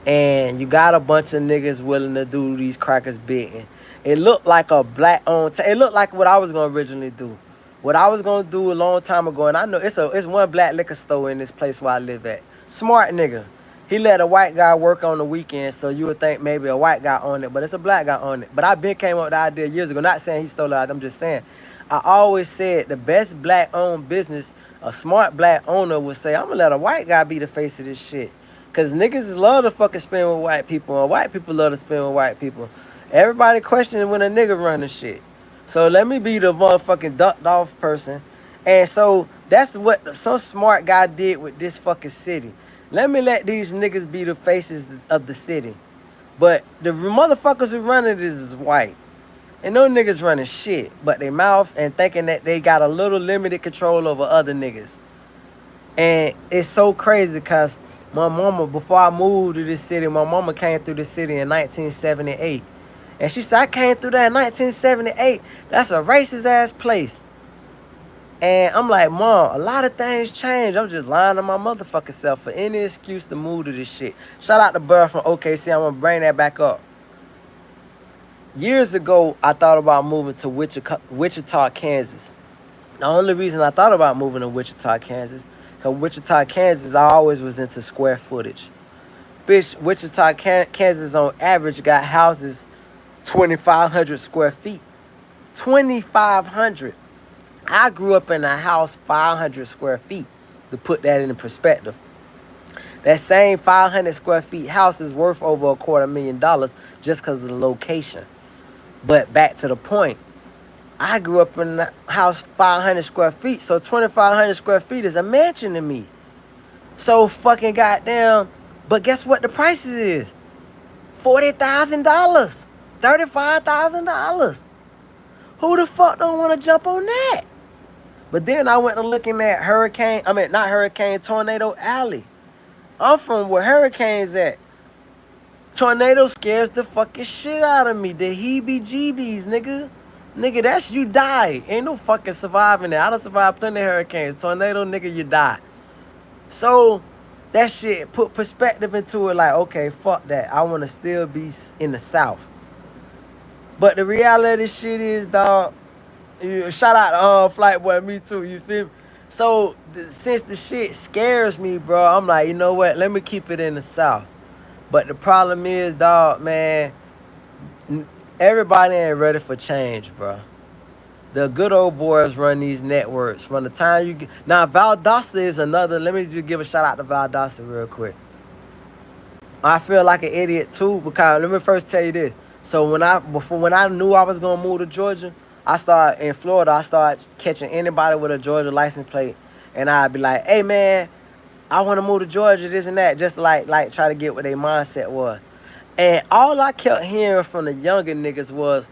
And you got a bunch of niggas willing to do these crackers bidding. It looked like a black-owned... It looked like what I was going to originally do. What I was going to do a long time ago, and I know it's one black liquor store in this place where I live at. Smart nigga. He let a white guy work on the weekend, so you would think maybe a white guy owned it, but it's a black guy on it. But I been came up with the idea years ago. Not saying he stole it, I'm just saying. I always said the best black-owned business, a smart black owner would say, I'm going to let a white guy be the face of this shit. Because niggas love to fucking spend with white people, and white people love to spend with white people. Everybody questioning when a nigga running shit. So let me be the motherfucking ducked off person. And so that's what some smart guy did with this fucking city. Let me let these niggas be the faces of the city. But the motherfuckers who run it is white. And no niggas running shit but they mouth and thinking that they got a little limited control over other niggas. And it's so crazy because my mama, before I moved to this city, my mama came through this city in 1978. And she said, I came through there in 1978. That's a racist ass place. And I'm like, Mom, a lot of things change. I'm just lying to my motherfucking self for any excuse to move to this shit. Shout out to Burr from OKC. I'm going to bring that back up. Years ago, I thought about moving to Wichita, Kansas. The only reason I thought about moving to Wichita, Kansas, because Wichita, Kansas, I always was into square footage. Bitch, Wichita, Kansas on average got houses 2,500 square feet. 2,500. I grew up in a house 500 square feet, to put that in perspective. That same 500 square feet house is worth over $250,000 just because of the location. But back to the point, I grew up in a house 500 square feet, so 2,500 square feet is a mansion to me. So fucking goddamn, but guess what the prices is? $40,000, $35,000. Who the fuck don't want to jump on that? But then I went to looking at Tornado Alley. I'm from where hurricanes at. Tornado scares the fucking shit out of me. The heebie-jeebies, nigga. Nigga, that's you die. Ain't no fucking surviving there. I done survived plenty of hurricanes. Tornado, nigga, you die. So, that shit put perspective into it like, okay, fuck that. I want to still be in the South. But the reality of this shit is, dog, shout out to Flight Boy, me too, you feel me? So, since the shit scares me, bro, I'm like, you know what? Let me keep it in the South. But the problem is, dog, man, everybody ain't ready for change, bro. The good old boys run these networks. From the time you get... Now, Valdosta is another... Let me just give a shout out to Valdosta real quick. I feel like an idiot too because let me first tell you this. So when I knew I was gonna move to Georgia, I started in Florida. I started catching anybody with a Georgia license plate, and I'd be like, "Hey man, I want to move to Georgia, this and that," just like try to get what their mindset was. And all I kept hearing from the younger niggas was,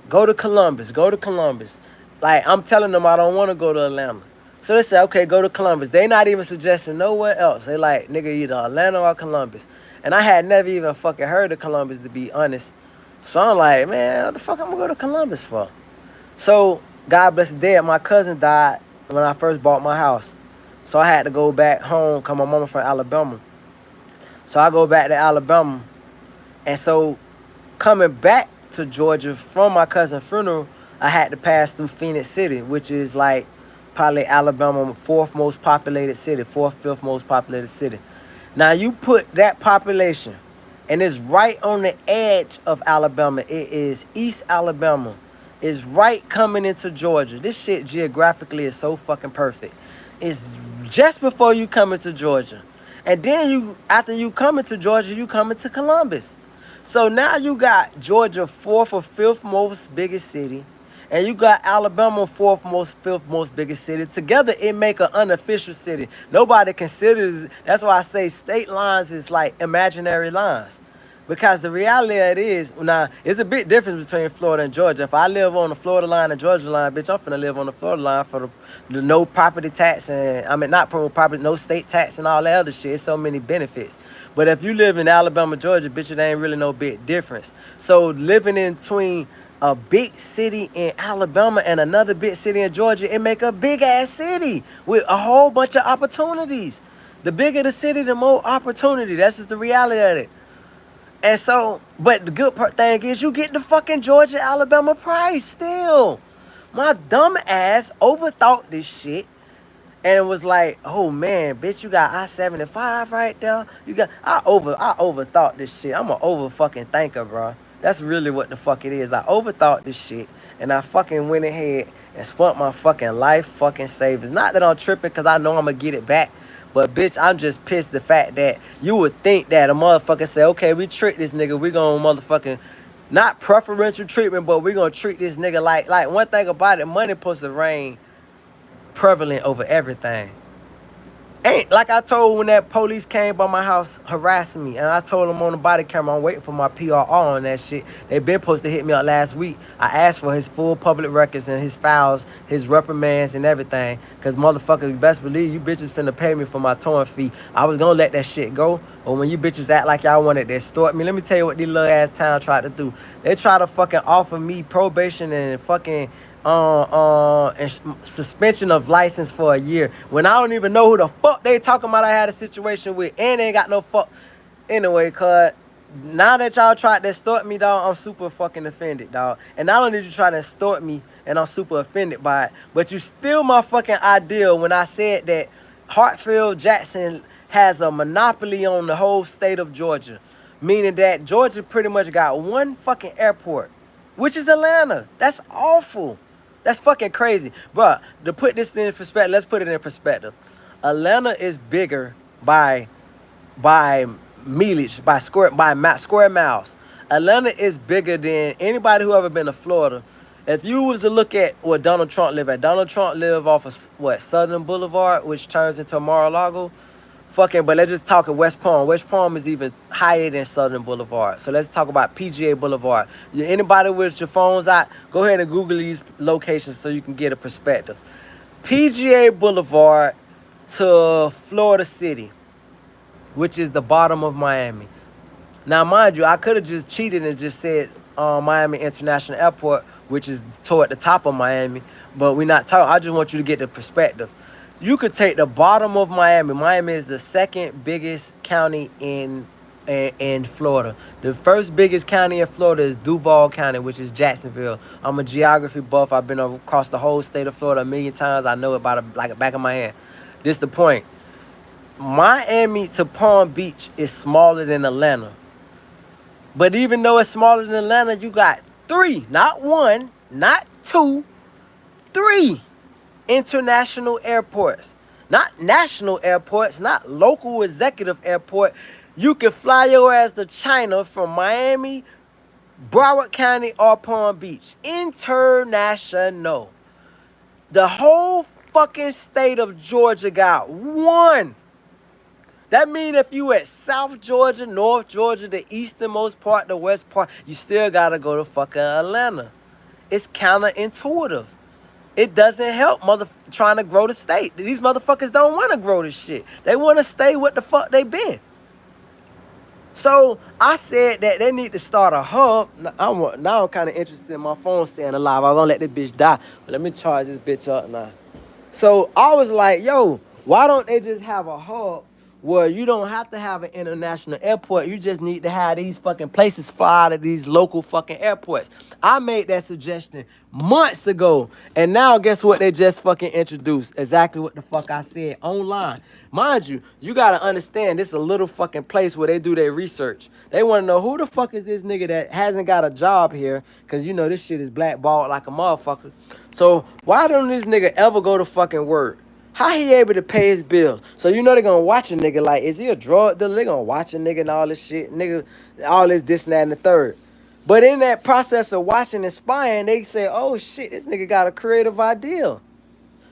"Go to Columbus, go to Columbus." Like I'm telling them I don't want to go to Atlanta. So they say, okay, go to Columbus. They not even suggesting nowhere else. They like, nigga, either Atlanta or Columbus. And I had never even fucking heard of Columbus, to be honest. So I'm like, man, what the fuck I'm gonna go to Columbus for? So God bless the dead, my cousin died when I first bought my house. So I had to go back home because my mama from Alabama. So I go back to Alabama. And so coming back to Georgia from my cousin's funeral, I had to pass through Phoenix City, which is like probably Alabama's fourth most populated city, fourth, fifth most populated city. Now you put that population, and it's right on the edge of Alabama. It is East Alabama. It's right coming into Georgia. This shit geographically is so fucking perfect. It's just before you come into Georgia. And then after you come into Georgia, you come into Columbus. So now you got Georgia fourth or fifth most biggest city, and you got Alabama fourth most, fifth most biggest city. Together it make an unofficial city. Nobody considers. That's why I say state lines is like imaginary lines. Because the reality of it is, now, it's a big difference between Florida and Georgia. If I live on the Florida line and Georgia line, bitch, I'm finna live on the Florida line for the no property tax and, I mean, not property, no state tax and all that other shit. It's so many benefits. But if you live in Alabama, Georgia, bitch, it ain't really no big difference. So living in between a big city in Alabama and another big city in Georgia, it make a big ass city with a whole bunch of opportunities. The bigger the city, the more opportunity. That's just the reality of it. And so, but the good thing is you get the fucking Georgia, Alabama price still. My dumb ass overthought this shit and it was like, oh man, bitch, you got I-75 right there. I overthought this shit. I'm an over fucking thinker, bro. That's really what the fuck it is. I overthought this shit and I fucking went ahead and spent my fucking life fucking savings. Not that I'm tripping because I know I'm gonna get it back. But bitch, I'm just pissed the fact that you would think that a motherfucker say, okay, we tricked this nigga, we gonna motherfucking, not preferential treatment, but we gonna treat this nigga like one thing about it, money supposed to reign prevalent over everything. Ain't like I told when that police came by my house harassing me, and I told them on the body camera I'm waiting for my PRR on that shit. They been supposed to hit me up last week. I asked for his full public records and his files, his reprimands and everything. Cause motherfucker, you best believe you bitches finna pay me for my towing fee. I was gonna let that shit go, but when you bitches act like y'all wanted to extort me, let me tell you what these little ass town tried to do. They try to fucking offer me probation and fucking and suspension of license for a year when I don't even know who the fuck they talking about I had a situation with, and they ain't got no fuck. Anyway, cuz now that y'all tried to extort me, dog, I'm super fucking offended, dog. And not only did you try to extort me and I'm super offended by it, but you steal my fucking idea when I said that Hartfield Jackson has a monopoly on the whole state of Georgia, meaning that Georgia pretty much got one fucking airport, which is Atlanta. That's awful. That's fucking crazy. Bruh, to put this in perspective, let's put it in perspective. Atlanta is bigger by millage, by square miles. Atlanta is bigger than anybody who ever been to Florida. If you was to look at what Donald Trump live at, Donald Trump live off of what, Southern Boulevard, which turns into Mar-a-Lago. But let's just talk at West Palm. West Palm is even higher than Southern Boulevard. So let's talk about PGA Boulevard. Anybody with your phones out, go ahead and Google these locations so you can get a perspective. PGA Boulevard to Florida City, which is the bottom of Miami. Now, mind you, I could have just cheated and just said Miami International Airport, which is toward the top of Miami. But we're not talking. I just want you to get the perspective. You could take the bottom of Miami. Miami is the second biggest county in Florida. The first biggest county in Florida is Duval County, which is Jacksonville. I'm a geography buff. I've been across the whole state of Florida a million times. I know it like the back of my hand. This is the point. Miami to Palm Beach is smaller than Atlanta. But even though it's smaller than Atlanta, you got three, not one, not two, three international airports. Not national airports, not local executive airport. You can fly your ass to China from Miami, Broward County, or Palm Beach. International. The whole fucking state of Georgia got one. That means if you at South Georgia, North Georgia, the easternmost part, the west part, you still gotta go to fucking Atlanta. It's counterintuitive. It doesn't help trying to grow the state. These motherfuckers don't want to grow this shit. They want to stay what the fuck they been. So I said that they need to start a hub. Now I'm kind of interested in my phone staying alive. I'm gonna let this bitch die. But let me charge this bitch up now. So I was like, yo, why don't they just have a hub where you don't have to have an international airport? You just need to have these fucking places fly out of these local fucking airports. I made that suggestion months ago. And now guess what they just fucking introduced? Exactly what the fuck I said online. Mind you, you gotta understand this is a little fucking place where they do their research. They wanna know who the fuck is this nigga that hasn't got a job here, cause you know this shit is blackballed like a motherfucker. So why don't this nigga ever go to fucking work? How he able to pay his bills? So you know they gonna watch a nigga like, is he a drug dealer? They gonna watch a nigga and all this shit, nigga, all this, and that, and the third. But in that process of watching and spying, they say, oh shit, this nigga got a creative idea.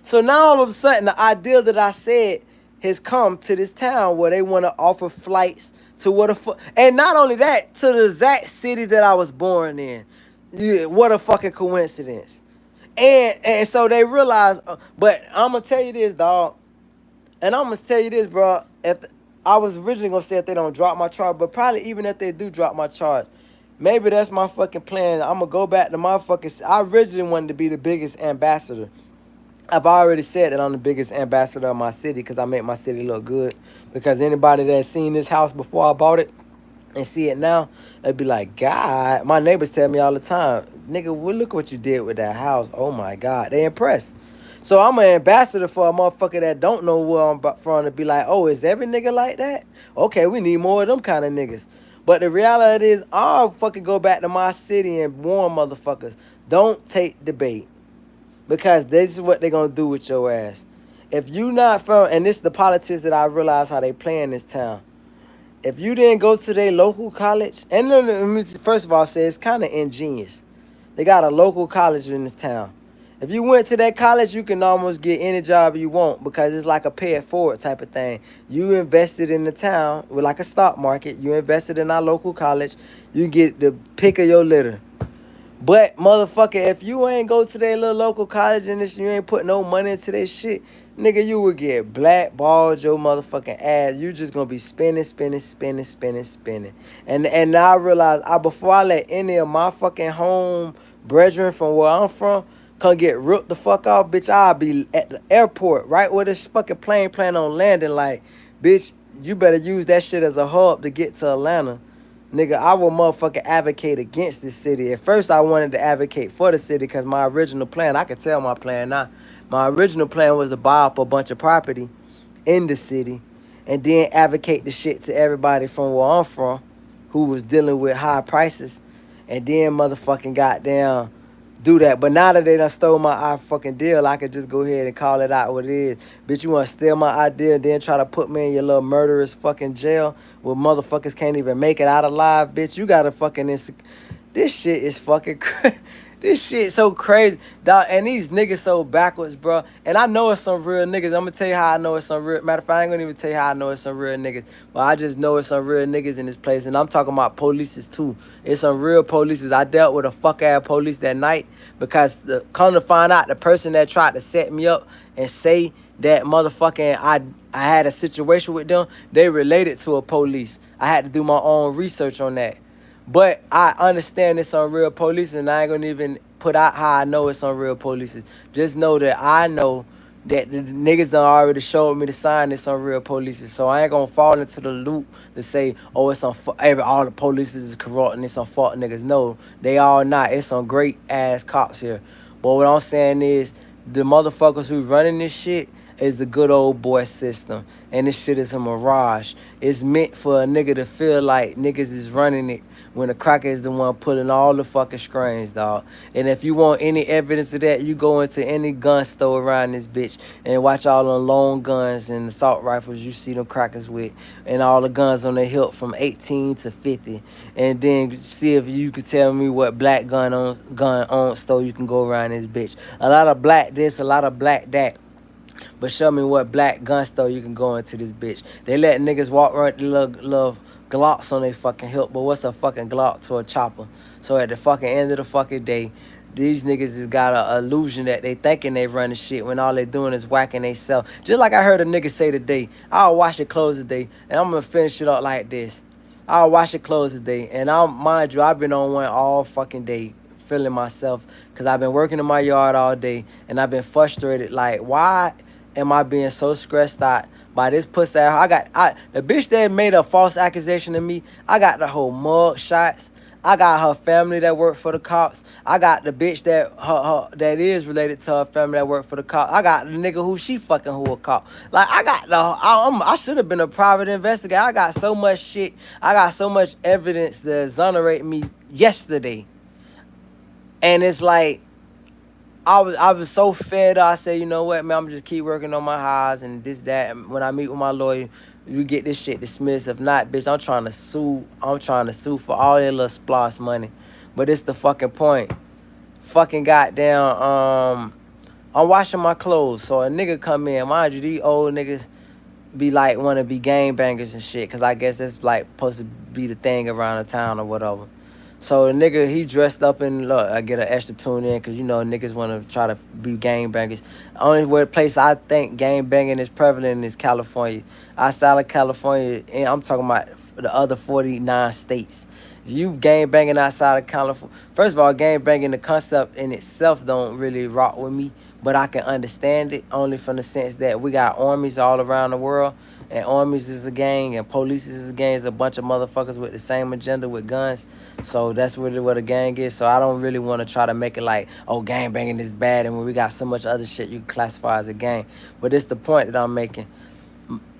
So now all of a sudden, the idea that I said has come to this town where they want to offer flights to what a fuck, and not only that, to the exact city that I was born in. Yeah, what a fucking coincidence. And so they realize, but I'm gonna tell you this, dog, and I'm gonna tell you this, bro. I was originally gonna say if they don't drop my charge, but probably even if they do drop my charge, maybe that's my fucking plan. I'm gonna go back to my fucking. I originally wanted to be the biggest ambassador. I've already said that I'm the biggest ambassador of my city because I make my city look good. Because anybody that's seen this house before I bought it and see it now, they'd be like, God, my neighbors tell me all the time, nigga, well, look what you did with that house. Oh my God, they impressed. So I'm an ambassador for a motherfucker that don't know where I'm from to be like, oh, is every nigga like that? Okay, we need more of them kind of niggas. But the reality is, I'll fucking go back to my city and warn motherfuckers, don't take the bait. Because this is what they're going to do with your ass. If you not from, and this is the politics that I realize how they play in this town. If you didn't go to their local college, and first of all, say it's kind of ingenious. They got a local college in this town. If you went to that college, you can almost get any job you want because it's like a pay it forward type of thing. You invested in the town with like a stock market. You invested in our local college. You get the pick of your litter. But motherfucker, if you ain't go to that little local college and this, you ain't put no money into that shit, nigga, you would get blackballed your motherfucking ass. You just gonna be spinning. And now I realize, before I let any of my fucking home brethren from where I'm from come get ripped the fuck off, bitch, I'll be at the airport right where this fucking plane plan on landing. Like, bitch, you better use that shit as a hub to get to Atlanta. Nigga, I will motherfucking advocate against this city. At first, I wanted to advocate for the city because my original plan, I can tell my plan now. My original plan was to buy up a bunch of property in the city and then advocate the shit to everybody from where I'm from who was dealing with high prices and then motherfucking goddamn do that. But now that they done stole my fucking deal, I could just go ahead and call it out what it is. Bitch, you want to steal my idea and then try to put me in your little murderous fucking jail where motherfuckers can't even make it out alive, bitch. You got to fucking... This shit is fucking crazy. This shit so crazy, dog, and these niggas so backwards, bro. And I know it's some real niggas. I'm gonna tell you how I know it's some real. Matter of fact, I ain't gonna even tell you how I know it's some real niggas. But I just know it's some real niggas in this place, and I'm talking about polices too. It's some real polices. I dealt with a fuck ass police that night because come to find out, the person that tried to set me up and say that motherfucking I had a situation with them, they related to a police. I had to do my own research on that. But I understand it's on real police, and I ain't gonna even put out how I know it's on real police. Just know that I know that the niggas done already showed me the sign it's on real police. So I ain't gonna fall into the loop to say, oh, it's on all the police is corrupt and it's on fault niggas. No, they all not. It's on great ass cops here. But what I'm saying is, the motherfuckers who's running this shit, is the good old boy system. And this shit is a mirage. It's meant for a nigga to feel like niggas is running it when the cracker is the one pulling all the fucking strings, dog. And if you want any evidence of that, you go into any gun store around this bitch and watch all them long guns and assault rifles you see them crackers with, and all the guns on their hilt from 18 to 50. And then see if you could tell me what black gun on store you can go around this bitch. A lot of black this, a lot of black that. But show me what black gun store you can go into this bitch. They let niggas walk around the little Glocks on their fucking hip, but what's a fucking Glock to a chopper? So at the fucking end of the fucking day, these niggas has got an illusion that they thinking they running shit when all they doing is whacking they self. Just like I heard a nigga say today, I'll wash your clothes today, and I'm gonna finish it up like this. I'll wash your clothes today, and mind you, I've been on one all fucking day, feeling myself, because I've been working in my yard all day, and I've been frustrated. Like, why am I being so stressed out by this pussy? The bitch that made a false accusation of me, I got the whole mug shots. I got her family that work for the cops. I got the bitch that is related to her family that work for the cops. I got the nigga who she fucking who a cop. Like, I should have been a private investigator. I got so much shit. I got so much evidence to exonerate me yesterday. And it's like, I was so fed up. I said, you know what, man, I'm just keep working on my highs and this, that. And when I meet with my lawyer, we get this shit dismissed. If not, bitch, I'm trying to sue. I'm trying to sue for all your little splosh money. But it's the fucking point. Fucking goddamn, I'm washing my clothes. So a nigga come in. Mind you, these old niggas be like, want to be gangbangers and shit. Because I guess that's like supposed to be the thing around the town or whatever. So the nigga, he dressed up in, look, I get an extra tune in because, you know, niggas want to try to be gangbangers. Only place I think gangbanging is prevalent is California. Outside of California, and I'm talking about the other 49 states. If you gangbanging outside of California, first of all, gangbanging, the concept in itself don't really rock with me, but I can understand it only from the sense that we got armies all around the world, and armies is a gang, and police is a gang. It's a bunch of motherfuckers with the same agenda with guns. So that's really what a gang is. So I don't really want to try to make it like, oh, gang banging is bad, and when we got so much other shit you can classify as a gang. But it's the point that I'm making.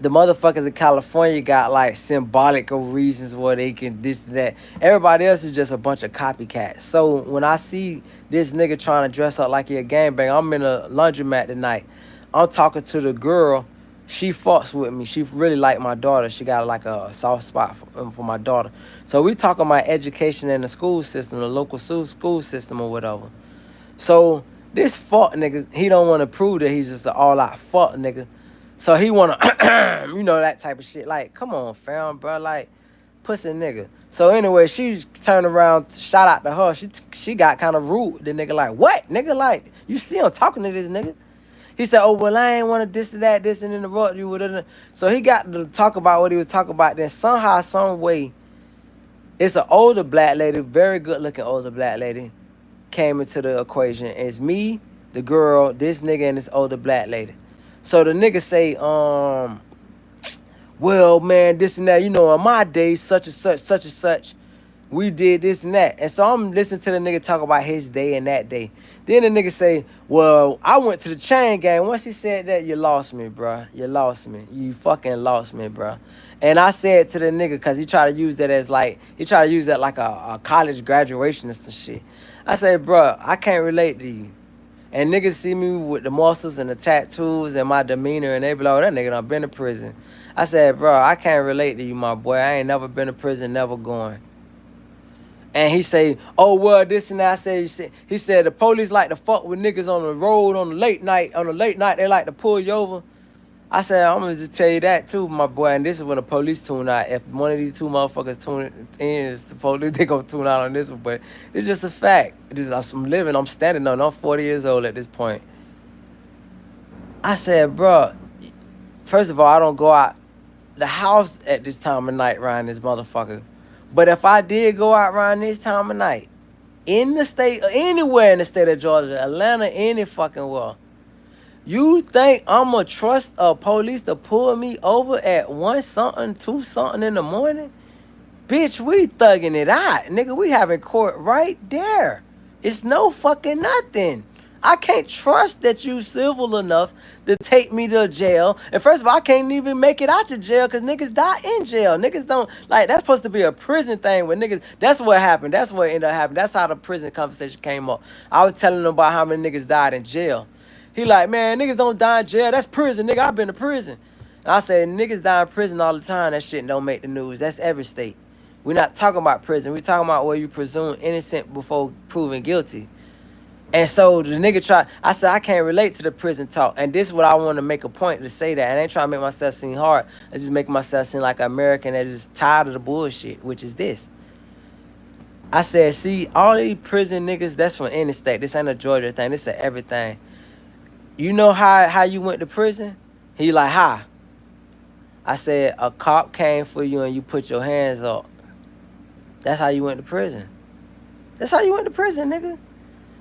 The motherfuckers in California got like symbolic reasons where they can this and that. Everybody else is just a bunch of copycats. So when I see this nigga trying to dress up like he a gangbanger, I'm in a laundromat tonight. I'm talking to the girl. She fucks with me. She really like my daughter. She got like a soft spot for my daughter. So we talking about education in the school system, the local school system or whatever. So this fuck nigga, he don't want to prove that he's just an all-out fuck nigga. So he want to, you know, that type of shit. Like, come on, fam, bro. Like, pussy nigga. So anyway, she turned around, shout out to her. She got kind of rude. The nigga like, what? Nigga, like, you see him talking to this nigga? He said, oh, well, I ain't want to this and interrupt you. With so he got to talk about what he was talking about. Then somehow, some way, it's an older black lady, very good-looking older black lady, came into the equation. It's me, the girl, this nigga, and this older black lady. So the nigga say, well, man, this and that, you know, in my day, such and such, we did this and that. And so I'm listening to the nigga talk about his day and that day. Then the nigga say, well, I went to the chain gang. Once he said that, you lost me, bruh. You lost me. You fucking lost me, bruh. And I said to the nigga, because he tried to use that as like, like a college graduation or some shit. I said, bruh, I can't relate to you. And niggas see me with the muscles and the tattoos and my demeanor, and they be like, oh, that nigga done been to prison. I said, bro, I can't relate to you, my boy. I ain't never been to prison, never going. And he say, oh, well, this and that. He said the police like to fuck with niggas on the road on the late night. They like to pull you over. I said, I'm going to just tell you that too, my boy. And this is when the police tune out. If one of these two motherfuckers tune in, it's the police, they going to tune out on this one. But it's just a fact. I'm living, I'm standing on. I'm 40 years old at this point. I said, bro, first of all, I don't go out the house at this time of night around this motherfucker. But if I did go out around this time of night, in the state, anywhere in the state of Georgia, Atlanta, any fucking well, you think I'm going to trust a police to pull me over at 1 something, 2 something in the morning? Bitch, we thugging it out. Nigga, we having court right there. It's no fucking nothing. I can't trust that you civil enough to take me to jail. And first of all, I can't even make it out your jail because niggas die in jail. Niggas don't, like, that's supposed to be a prison thing with niggas. That's what happened. That's what ended up happening. That's how the prison conversation came up. I was telling him about how many niggas died in jail. He like, man, niggas don't die in jail. That's prison, nigga. I've been to prison. And I said, niggas die in prison all the time. That shit don't make the news. That's every state. We're not talking about prison. We're talking about where you presume innocent before proven guilty. And so the nigga tried, I said, I can't relate to the prison talk. And this is what I want to make a point to say that. And I ain't trying to make myself seem hard. I just make myself seem like an American that is tired of the bullshit, which is this. I said, see, all these prison niggas, that's from interstate. This ain't a Georgia thing. This is everything. You know how you went to prison? He like, how? I said, a cop came for you and you put your hands up. That's how you went to prison. That's how you went to prison, nigga.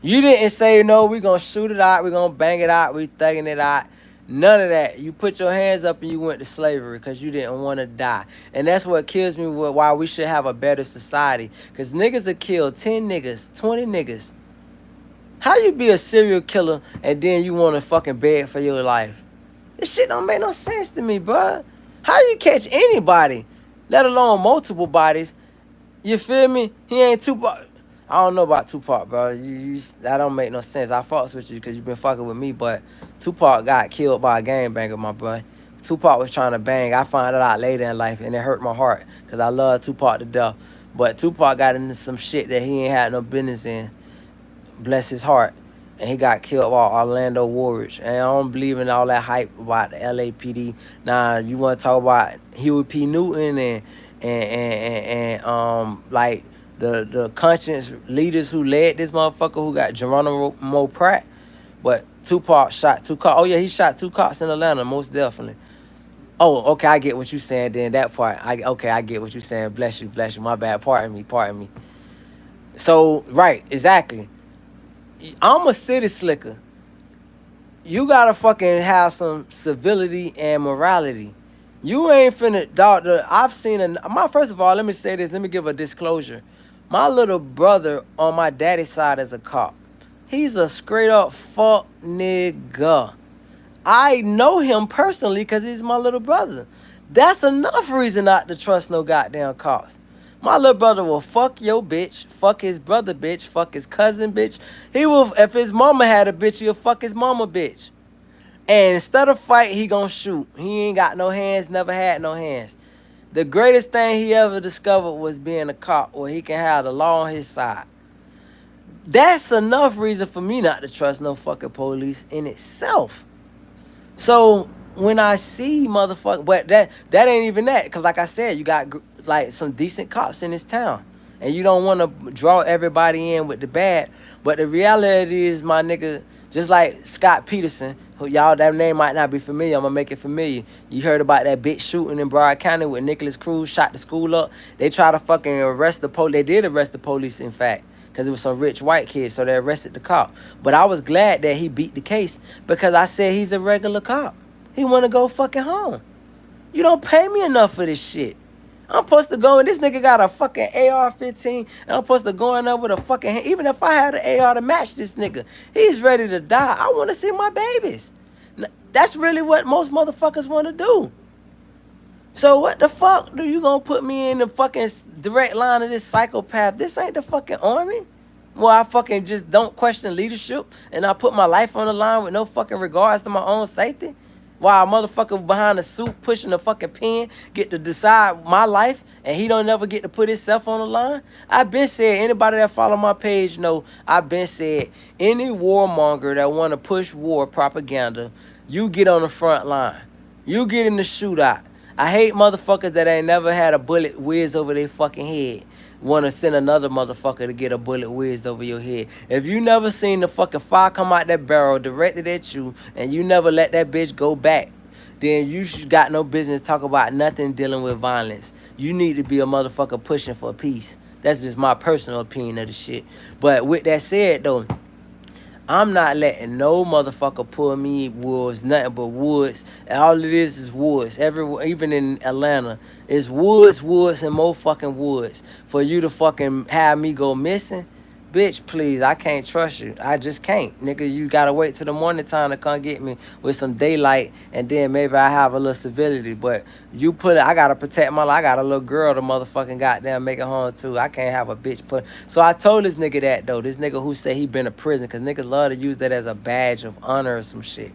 You didn't say, no, we gonna shoot it out, we gonna bang it out, we thugging it out. None of that. You put your hands up and you went to slavery because you didn't want to die. And that's what kills me with why we should have a better society. Because niggas will kill 10 niggas, 20 niggas. How you be a serial killer and then you want to fucking beg for your life? This shit don't make no sense to me, bruh. How you catch anybody, let alone multiple bodies? You feel me? He ain't Tupac. I don't know about Tupac, bro. That don't make no sense. I fucks with you because you been fucking with me, but Tupac got killed by a gangbanger, my boy. Tupac was trying to bang. I found it out later in life, and it hurt my heart because I love Tupac to death. But Tupac got into some shit that he ain't had no business in. Bless his heart. And he got killed by Orlando Warriors. And I don't believe in all that hype about the LAPD. Nah, you want to talk about Huey P. Newton and like the conscience leaders who led this motherfucker who got Geronimo Pratt. But Tupac shot 2 cops. Oh, yeah, he shot 2 cops in Atlanta, most definitely. Oh, okay, I get what you're saying then, that part. Okay, I get what you're saying. Bless you. My bad. Pardon me. So, right, exactly. I'm a city slicker. You gotta fucking have some civility and morality. You ain't finna, doctor. I've seen first of all, let me say this. Let me give a disclosure. My little brother on my daddy's side is a cop. He's a straight up fuck nigga. I know him personally because he's my little brother. That's enough reason not to trust no goddamn cops. My little brother will fuck your bitch, fuck his brother bitch, fuck his cousin bitch. He will, if his mama had a bitch, he'll fuck his mama bitch. And instead of fight, he gonna shoot. He ain't got no hands, never had no hands. The greatest thing he ever discovered was being a cop where he can have the law on his side. That's enough reason for me not to trust no fucking police in itself. So when I see motherfucker, but that ain't even that. Because like I said, you got like some decent cops in this town. And you don't want to draw everybody in with the bad. But the reality is, my nigga, just like Scott Peterson, who y'all, that name might not be familiar, I'm going to make it familiar. You heard about that big shooting in Broward County with Nicholas Cruz shot the school up. They tried to fucking arrest the police. They did arrest the police, in fact, because it was some rich white kids, so they arrested the cop. But I was glad that he beat the case because I said he's a regular cop. He want to go fucking home. You don't pay me enough for this shit. I'm supposed to go, and this nigga got a fucking AR-15, and I'm supposed to go in there with a fucking, even if I had an AR to match this nigga, he's ready to die. I want to see my babies. That's really what most motherfuckers want to do. So what the fuck do you gonna put me in the fucking direct line of this psychopath? This ain't the fucking army. Well, I fucking just don't question leadership, and I put my life on the line with no fucking regards to my own safety. While a motherfucker behind the suit pushing the fucking pen get to decide my life and he don't never get to put himself on the line. I've been said, anybody that follow my page know, I've been said, any warmonger that want to push war propaganda, you get on the front line. You get in the shootout. I hate motherfuckers that ain't never had a bullet whiz over their fucking head. Want to send another motherfucker to get a bullet whizzed over your head. If you never seen the fucking fire come out that barrel directed at you and you never let that bitch go back, then you got no business talking about nothing dealing with violence. You need to be a motherfucker pushing for peace. That's just my personal opinion of the shit. But with that said, though, I'm not letting no motherfucker pull me woods, nothing but woods. All it is woods. Everywhere, even in Atlanta, it's woods, and more fucking woods. For you to fucking have me go missing, bitch, please, I can't trust you. I just can't. Nigga, you gotta wait till the morning time to come get me with some daylight, and then maybe I have a little civility. But you put it, I gotta protect my life. I got a little girl to motherfucking goddamn make it home too. I can't have a bitch put. So I told this nigga that though. This nigga who said he been to prison, cause niggas love to use that as a badge of honor or some shit.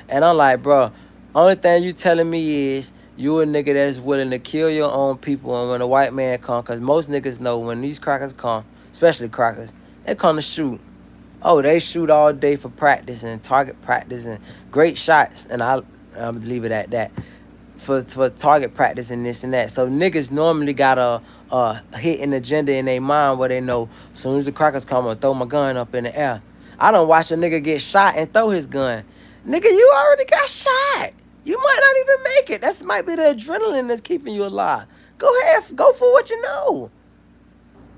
And I'm like, bro, only thing you telling me is you a nigga that's willing to kill your own people, and when a white man come, cause most niggas know when these crackers come, especially crackers, they come to shoot. Oh, they shoot all day for practice and target practice and great shots, and I'm leave it at that. For target practice and this and that. So niggas normally got a hidden agenda in their mind where they know as soon as the crackers come, I'm gonna throw my gun up in the air. I don't watch a nigga get shot and throw his gun. Nigga, you already got shot. You might not even make it. That might be the adrenaline that's keeping you alive. Go ahead, go for what you know.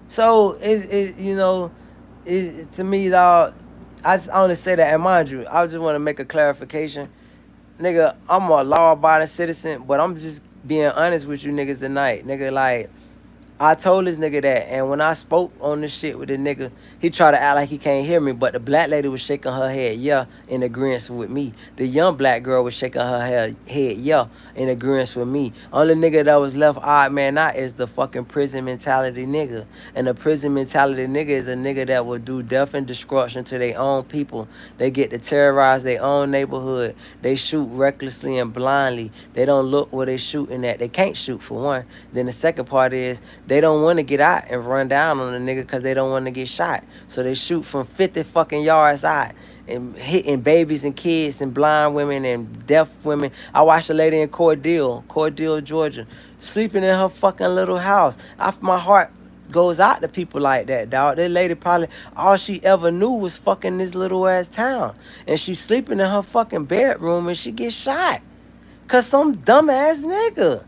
So to me, dog, I just only say that, and mind you, I just want to make a clarification. Nigga, I'm a law-abiding citizen, but I'm just being honest with you niggas tonight. Nigga, like, I told this nigga that, and when I spoke on this shit with the nigga, he tried to act like he can't hear me, but the black lady was shaking her head, yeah, in agreement with me. The young black girl was shaking her head, yeah, in agreement with me. Only nigga that was left odd man out is the fucking prison mentality nigga. And the prison mentality nigga is a nigga that will do death and destruction to their own people. They get to terrorize their own neighborhood. They shoot recklessly and blindly. They don't look where they shooting at. They can't shoot, for one. Then the second part is they don't want to get out and run down on the nigga because they don't want to get shot. So they shoot from 50 fucking yards out and hitting babies and kids and blind women and deaf women. I watched a lady in Cordele, Georgia, sleeping in her fucking little house. My heart goes out to people like that, dog. That lady probably, all she ever knew was fucking this little ass town. And she's sleeping in her fucking bedroom and she gets shot. Cause some dumbass nigga.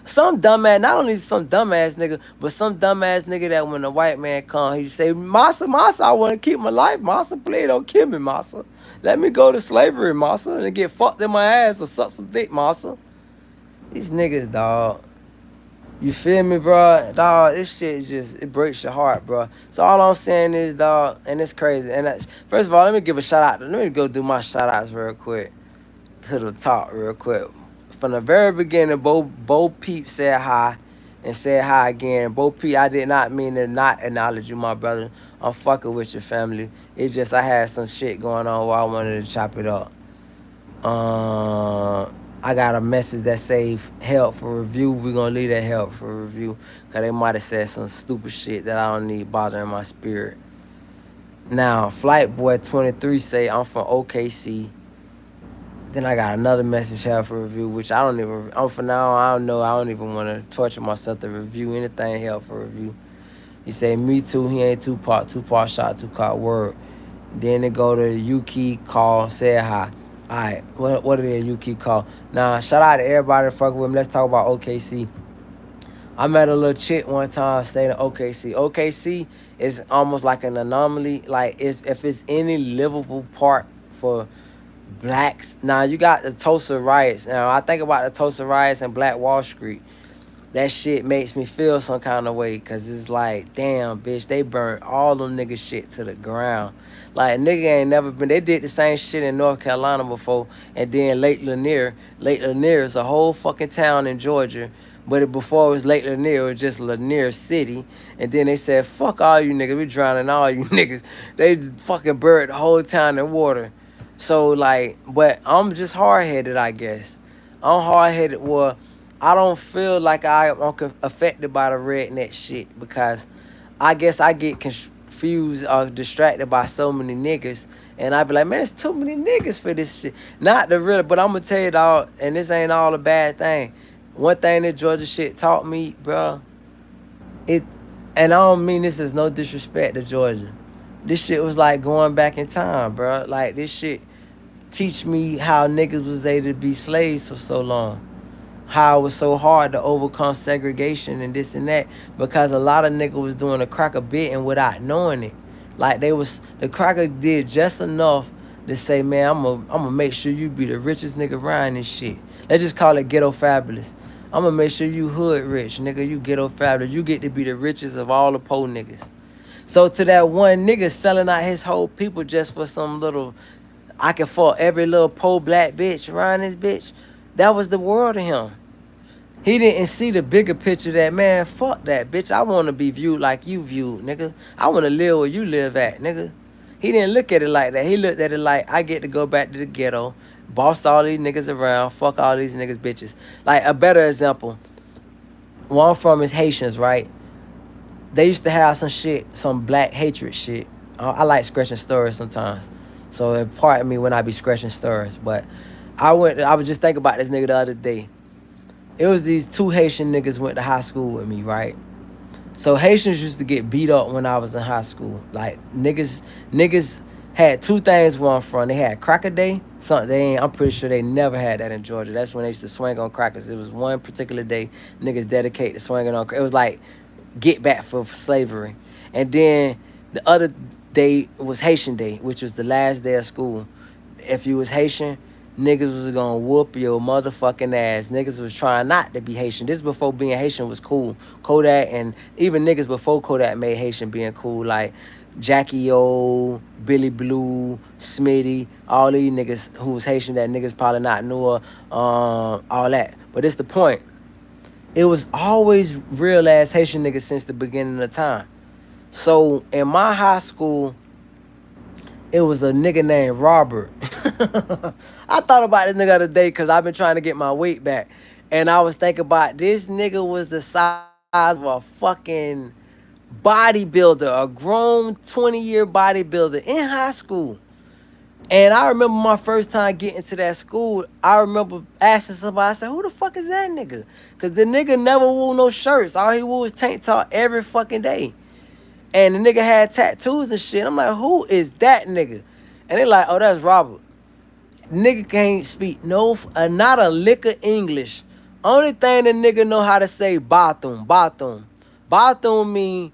Some dumbass, not only some dumbass nigga, but some dumbass nigga that when a white man come, he say, Massa, I want to keep my life, Massa. Please don't kill me, Massa. Let me go to slavery, Massa, and get fucked in my ass or suck some dick, Massa. These niggas, dog. You feel me, bro? Dog, this shit just, it breaks your heart, bro. So all I'm saying is, dog, and it's crazy. And first of all, let me give a shout out. Let me go do my shout outs real quick to the top real quick. From the very beginning, Bo Peep said hi and said hi again. Bo Peep, I did not mean to not acknowledge you, my brother. I'm fucking with your family. It's just I had some shit going on where I wanted to chop it up. I got a message that say help for review. We're going to leave that help for review because they might have said some stupid shit that I don't need bothering my spirit. Now, Flight Boy 23 say I'm from OKC. Then I got another message here for review, which I don't even, for now, I don't know. I don't even want to torture myself to review anything here for review. He say, me too, he ain't Tupac shot, Tupac word. Then they go to Yuki call, say hi. All right, what it is, Yuki call. Now, shout out to everybody that fuck with him. Let's talk about OKC. I met a little chick one time staying in OKC. OKC is almost like an anomaly. Like, if it's any livable part for blacks. Now, you got the Tulsa riots. Now, I think about the Tulsa riots and Black Wall Street. That shit makes me feel some kind of way because it's like, damn, bitch, they burnt all them nigga shit to the ground. Like, nigga ain't never been, they did the same shit in North Carolina before, and then Lake Lanier is a whole fucking town in Georgia, but before it was Lake Lanier, it was just Lanier City, and then they said, fuck all you niggas, we drowning all you niggas. They fucking buried the whole town in water. So, like, but I'm just hard-headed, I guess. I'm hard-headed, well, I don't feel like I'm affected by the redneck shit because I guess I get confused or distracted by so many niggas. And I be like, man, it's too many niggas for this shit. Not the real, but I'm going to tell you, dog, and this ain't all a bad thing. One thing that Georgia shit taught me, bro, and I don't mean this as no disrespect to Georgia. This shit was like going back in time, bro. Like, this shit teach me how niggas was able to be slaves for so long. How it was so hard to overcome segregation and this and that because a lot of niggas was doing the cracker bitten without knowing it. Like the cracker did just enough to say, man, I'm gonna make sure you be the richest nigga around this shit. Let's just call it ghetto fabulous. I'm gonna make sure you hood rich, nigga. You ghetto fabulous. You get to be the richest of all the poor niggas. So to that one nigga selling out his whole people just for some little, I can fuck every little poor black bitch around this bitch. That was the world to him. He didn't see the bigger picture that, man, fuck that, bitch. I want to be viewed like you viewed, nigga. I want to live where you live at, nigga. He didn't look at it like that. He looked at it like, I get to go back to the ghetto, boss all these niggas around, fuck all these niggas bitches. Like, a better example, where I'm from is Haitians, right? They used to have some shit, some black hatred shit. I like scratching stories sometimes. So it pardon me when I be scratching stories. But I was just thinking about this nigga the other day. It was these two Haitian niggas went to high school with me, right? So Haitians used to get beat up when I was in high school. Like niggas had two things where I'm from. They had Cracker Day. Something I'm pretty sure they never had that in Georgia. That's when they used to swing on crackers. It was one particular day niggas dedicated to swinging on. It was like get back for slavery. And then the other day was Haitian Day, which was the last day of school. If you was Haitian, niggas was gonna whoop your motherfucking ass. Niggas was trying not to be Haitian. This before being Haitian was cool. Kodak and even niggas before Kodak made Haitian being cool, like Jackie O, Billy Blue, Smitty, all these niggas who was Haitian that niggas probably not knew all that. But it's the point. It was always real ass Haitian niggas since the beginning of time. So in my high school, it was a nigga named Robert. I thought about this nigga the other day because I've been trying to get my weight back. And I was thinking about this nigga was the size of a fucking bodybuilder, a grown 20-year bodybuilder in high school. And I remember my first time getting to that school, I remember asking somebody, I said, who the fuck is that nigga? Because the nigga never wore no shirts. All he wore was tank top every fucking day. And the nigga had tattoos and shit. I'm like, who is that nigga? And they like, oh, that's Robert. Nigga can't speak not a lick of English. Only thing the nigga know how to say bathroom. Bathroom mean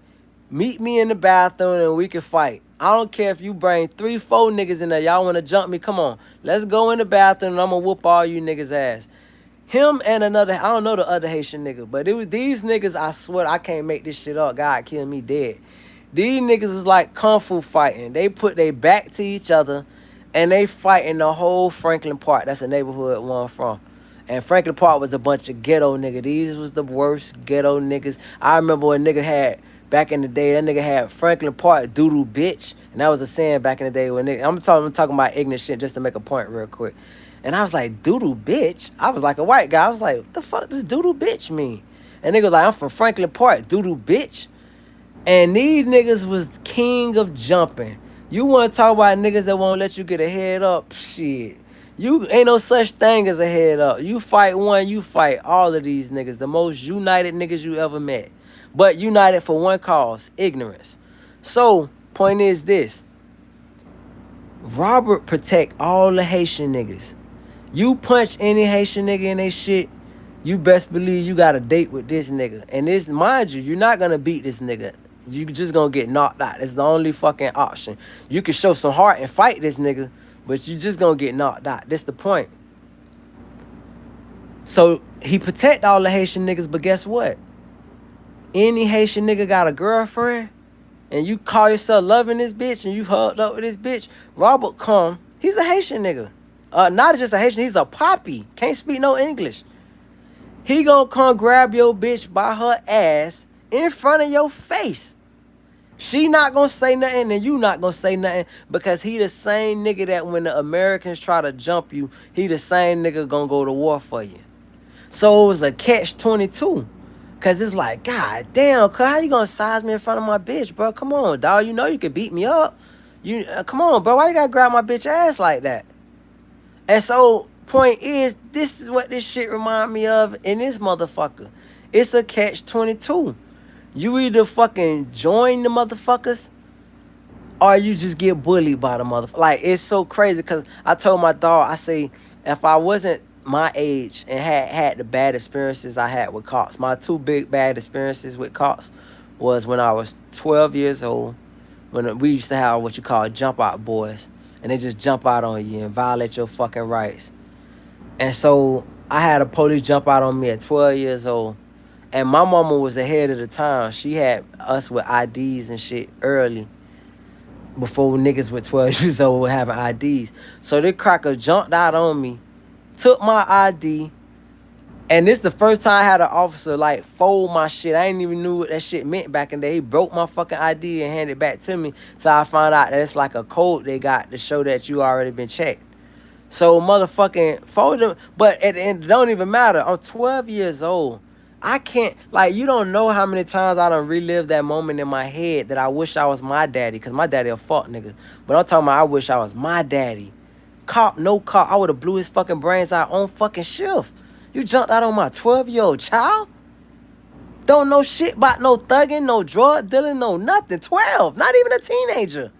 meet me in the bathroom and we can fight. I don't care if you bring 3-4 niggas in there. Y'all want to jump me? Come on. Let's go in the bathroom and I'm going to whoop all you niggas ass. Him and another, I don't know the other Haitian nigga, but it was these niggas, I swear, I can't make this shit up. God kill me dead. These niggas was like kung fu fighting. They put their back to each other and they fighting the whole Franklin Park. That's a neighborhood where I'm from. And Franklin Park was a bunch of ghetto niggas. These was the worst ghetto niggas. I remember when nigga had, back in the day, that nigga had Franklin Park doodoo bitch. And that was a saying back in the day when nigga, I'm talking about ignorant shit just to make a point real quick. And I was like, doodoo bitch? I was like a white guy. I was like, what the fuck does doodoo bitch mean? And nigga was like, I'm from Franklin Park, doodoo bitch. And these niggas was king of jumping. You want to talk about niggas that won't let you get a head up? Shit. You ain't no such thing as a head up. You fight one, you fight all of these niggas. The most united niggas you ever met. But united for one cause, ignorance. So, point is this. Robert protect all the Haitian niggas. You punch any Haitian nigga in they shit, you best believe you got a date with this nigga. And this, mind you, you're not gonna beat this nigga. You just gonna get knocked out. It's the only fucking option. You can show some heart and fight this nigga, but you just gonna get knocked out. That's the point. So he protect all the Haitian niggas, but guess what? Any Haitian nigga got a girlfriend, and you call yourself loving this bitch, and you hugged up with this bitch, Robert come, he's a Haitian nigga. Not just a Haitian, he's a poppy. Can't speak no English. He gonna come grab your bitch by her ass in front of your face. She not gonna say nothing and you not gonna say nothing because he the same nigga that when the Americans try to jump you, he the same nigga gonna go to war for you. So it was a catch-22. Cause it's like, God damn, cuz how you gonna size me in front of my bitch, bro? Come on, dog. You know you can beat me up. Come on, bro. Why you gotta grab my bitch ass like that? And so, point is, this is what this shit remind me of in this motherfucker. It's a catch-22. You either fucking join the motherfuckers or you just get bullied by the motherfucker. Like, it's so crazy because I told my dog, I say, if I wasn't my age and had the bad experiences I had with cops, my two big bad experiences with cops was when I was 12 years old, when we used to have what you call jump out boys, and they just jump out on you and violate your fucking rights. And so I had a police jump out on me at 12 years old, And my mama was ahead of the time. She had us with IDs and shit early before niggas with 12 years old were having IDs. So this cracker jumped out on me, took my ID, and this the first time I had an officer like fold my shit. I ain't even knew what that shit meant back in the day. He broke my fucking ID and handed it back to me. So I found out that it's like a code they got to show that you already been checked. So motherfucking fold them. But at the end, it don't even matter. I'm 12 years old. I can't, like, you don't know how many times I done relived that moment in my head that I wish I was my daddy. Because my daddy a fuck nigga. But I'm talking about I wish I was my daddy. Cop, no cop. I would have blew his fucking brains out on fucking shift. You jumped out on my 12-year-old child? Don't know shit about no thugging, no drug dealing, no nothing. 12, not even a teenager.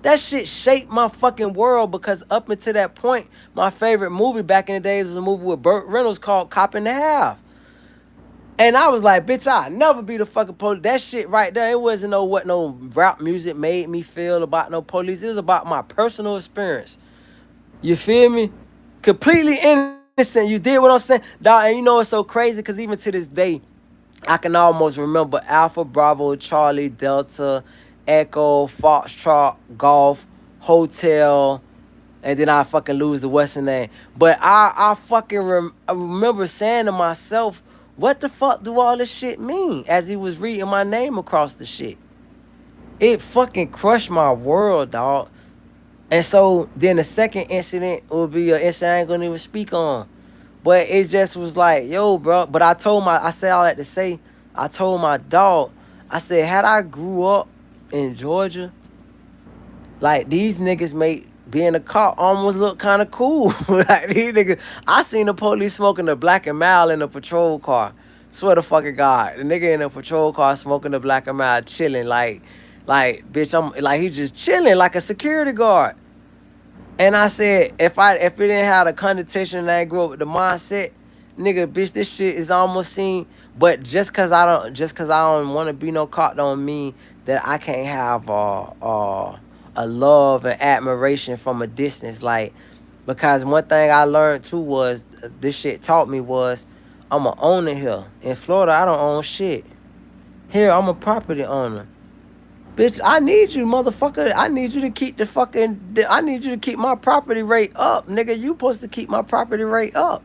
That shit shaped my fucking world because up until that point, my favorite movie back in the days was a movie with Burt Reynolds called Cop and a Half. And I was like, bitch, I'll never be the fucking police. That shit right there, it wasn't no what no rap music made me feel about no police. It was about my personal experience. You feel me? Completely innocent. You did what I'm saying? Dog, and you know it's so crazy because even to this day, I can almost remember Alpha, Bravo, Charlie, Delta, Echo, Foxtrot, Golf, Hotel, and then I fucking lose the Western name. But I fucking I remember saying to myself, what the fuck do all this shit mean? As he was reading my name across the shit. It fucking crushed my world, dog. And so then the second incident will be an incident I ain't gonna even speak on. But it just was like, yo, bro. But I said all that to say, I told my dog, I said, had I grew up in Georgia, like these niggas make being a cop almost look kind of cool. Like these niggas, I seen the police smoking a Black and Mild in a patrol car. Swear to fucking God, the nigga in a patrol car smoking a Black and Mild, chilling like, bitch, I'm like he just chilling like a security guard. And I said, if it didn't have the connotation and I grew up with the mindset, nigga, bitch, this shit is almost seen. But just cause I don't want to be no cop don't mean that I can't have a love and admiration from a distance. Like, because one thing I learned too was this shit taught me was I'm an owner here. In Florida, I don't own shit. Here, I'm a property owner. Bitch, I need you, motherfucker. I need you to keep I need you to keep my property rate up. Nigga, you supposed to keep my property rate up.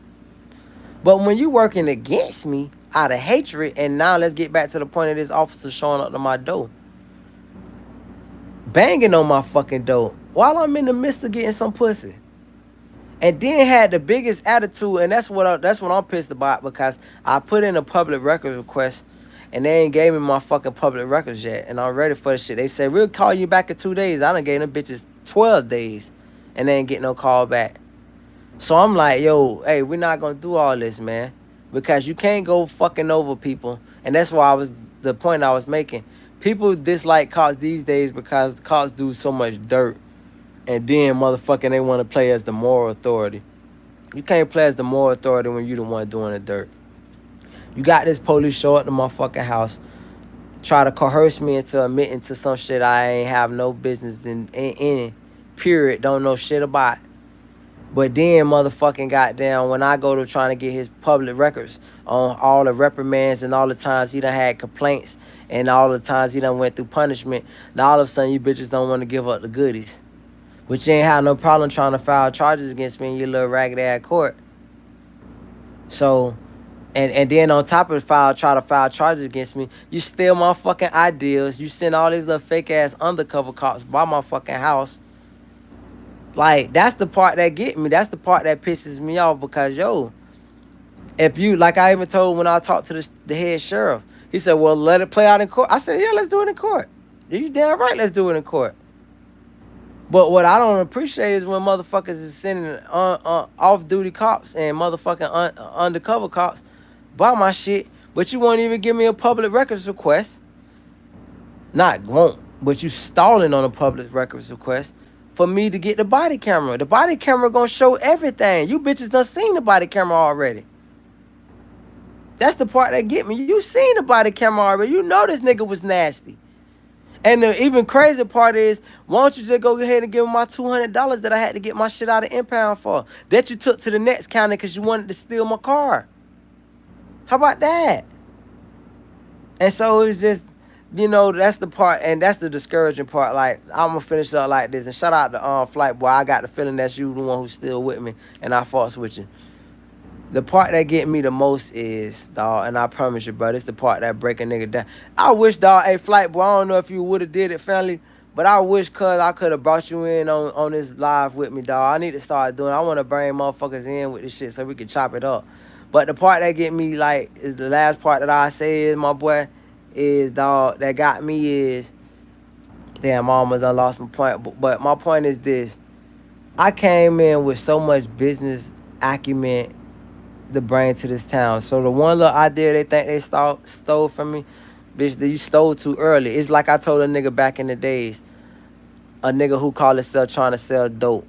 But when you working against me out of hatred, and now let's get back to the point of this officer showing up to my door. Banging on my fucking door while I'm in the midst of getting some pussy. And then had the biggest attitude, and that's what I'm pissed about because I put in a public records request and they ain't gave me my fucking public records yet. And I'm ready for the shit. They said, we'll call you back in 2 days. I done gave them bitches 12 days. And they ain't get no call back. So I'm like, yo, hey, we're not going to do all this, man. Because you can't go fucking over people. And that's why the point I was making. People dislike cops these days because the cops do so much dirt. And then, motherfucking, they want to play as the moral authority. You can't play as the moral authority when you the one doing the dirt. You got this police show up to my fucking house, try to coerce me into admitting to some shit I ain't have no business in, period, don't know shit about. But then, motherfucking goddamn, when I go to trying to get his public records on all the reprimands and all the times he done had complaints and all the times he done went through punishment, now all of a sudden you bitches don't want to give up the goodies. But you ain't have no problem trying to file charges against me in your little ragged ass court. So, and then on top of try to file charges against me, you steal my fucking ideas. You send all these little fake ass undercover cops by my fucking house. Like, that's the part that get me. That's the part that pisses me off because, yo, if you, like I even told when I talked to the head sheriff, he said, well, let it play out in court. I said, yeah, let's do it in court. You damn right, let's do it in court. But what I don't appreciate is when motherfuckers is sending off-duty cops and motherfucking undercover cops by my shit, but you won't even give me a public records request. Not won't, but you stalling on a public records request for me to get the body camera. The body camera gonna show everything. You bitches done seen the body camera already. That's the part that get me. You seen the body camera already. You know this nigga was nasty. And the even crazier part is, why don't you just go ahead and give me my $200 that I had to get my shit out of impound for? That you took to the next county because you wanted to steal my car. How about that? And so it's just, that's the part, and that's the discouraging part. Like, I'm gonna finish up like this, and shout out to Flight Boy. I got the feeling that you the one who's still with me, and I fucks with you. The part that get me the most is, dog, and I promise you, bro, it's the part that break a nigga down. I wish, dog, hey, Flight Boy, I don't know if you would have did it, family, but I wish, cuz, I could have brought you in on this live with me, dog. I need to start doing, I want to bring motherfuckers in with this shit so we can chop it up. But the part that get me, like, is the last part that I say is, my boy, is, dog, that got me is, damn, I almost done lost my point, but my point is this. I came in with so much business acumen to bring to this town. So the one little idea they think they stole from me, bitch, that you stole too early. It's like I told a nigga back in the days, a nigga who called himself trying to sell dope.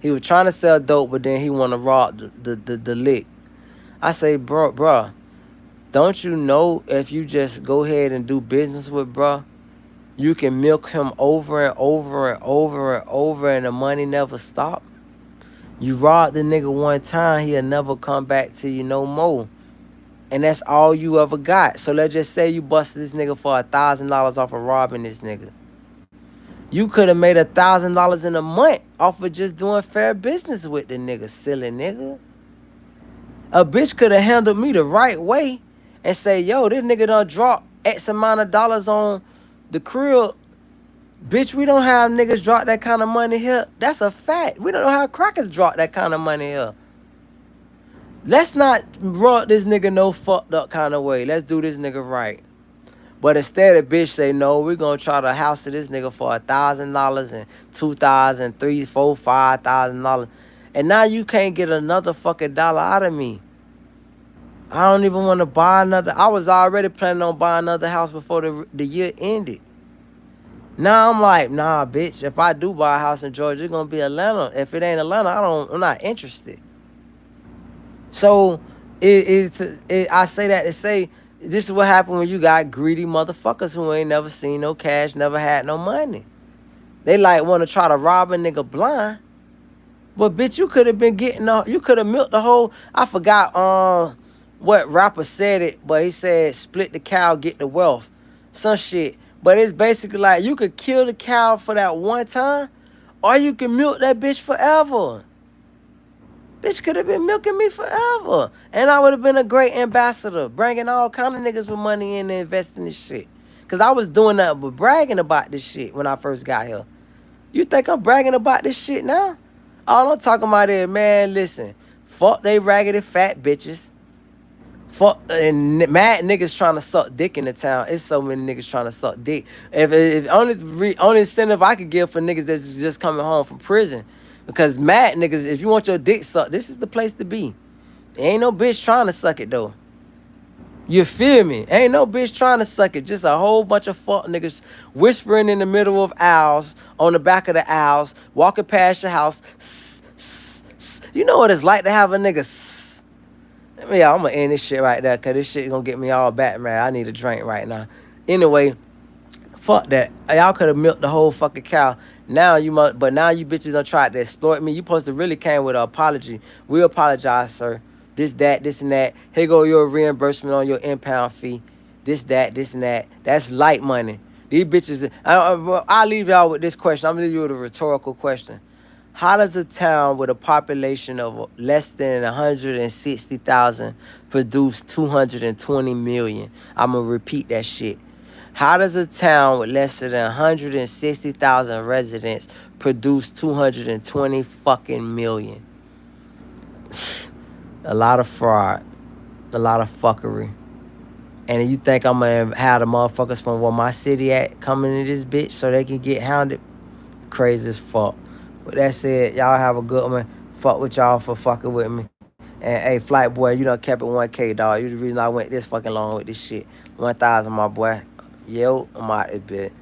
He was trying to sell dope, but then he want to rob the lick. I say, bro, don't you know if you just go ahead and do business with bro, you can milk him over and over and over and over and the money never stop? You rob the nigga one time, he'll never come back to you no more. And that's all you ever got. So let's just say you busted this nigga for $1,000 off of robbing this nigga. You could have made $1,000 in a month off of just doing fair business with the nigga, silly nigga. A bitch could have handled me the right way and say, yo, this nigga done drop X amount of dollars on the crib. Bitch, we don't have niggas drop that kind of money here. That's a fact. We don't know how crackers drop that kind of money here. Let's not rub this nigga no fucked up kind of way. Let's do this nigga right. But instead, a bitch say, no, we're gonna try to house this nigga for $1,000 and $2,000, $3,000, $4,000, $5,000. And now you can't get another fucking dollar out of me. I don't even want to buy another. I was already planning on buying another house before the year ended. Now I'm like, nah, bitch. If I do buy a house in Georgia, it's gonna be Atlanta. If it ain't Atlanta, I'm not interested. So I say that to say this is what happened when you got greedy motherfuckers who ain't never seen no cash, never had no money. They like want to try to rob a nigga blind. But bitch, you could have been getting you could have milked the whole. I forgot what rapper said it, but he said split the cow, get the wealth. Some shit. But it's basically like you could kill the cow for that one time, or you can milk that bitch forever. Bitch could have been milking me forever. And I would have been a great ambassador, bringing all kind of niggas with money in to invest in this shit. Because I was doing nothing but bragging about this shit when I first got here. You think I'm bragging about this shit now? All I'm talking about is, man, listen. Fuck they raggedy fat bitches. Fuck, and mad niggas trying to suck dick in the town. It's so many niggas trying to suck dick. If only incentive I could give for niggas that's just coming home from prison. Because mad niggas, if you want your dick sucked, this is the place to be. Ain't no bitch trying to suck it though. You feel me? Ain't no bitch trying to suck it. Just a whole bunch of fuck niggas whispering in the middle of aisles, on the back of the aisles, walking past your house. You know what it's like to have a nigga. Yeah, I'm gonna end this shit right there, cause this shit gonna get me all back, man. I need a drink right now. Anyway, fuck that. Y'all could have milked the whole fucking cow. Now you must, but now you bitches done tried to exploit me. You supposed to really came with an apology. We apologize, sir. This, that, this, and that. Here go your reimbursement on your impound fee. This, that, this, and that. That's light money. These bitches. I'll leave y'all with this question. I'm gonna leave you with a rhetorical question. How does a town with a population of less than 160,000 produce 220 million? I'm going to repeat that shit. How does a town with less than 160,000 residents produce 220 fucking million? A lot of fraud. A lot of fuckery. And you think I'm going to have the motherfuckers from where my city at coming in this bitch so they can get hounded? Crazy as fuck. With that said, y'all have a good one. Fuck with y'all for fucking with me. And hey, Flight Boy, you done kept it 1K, dog. You the reason I went this fucking long with this shit. 1,000, my boy. Yo, I'm out this bit.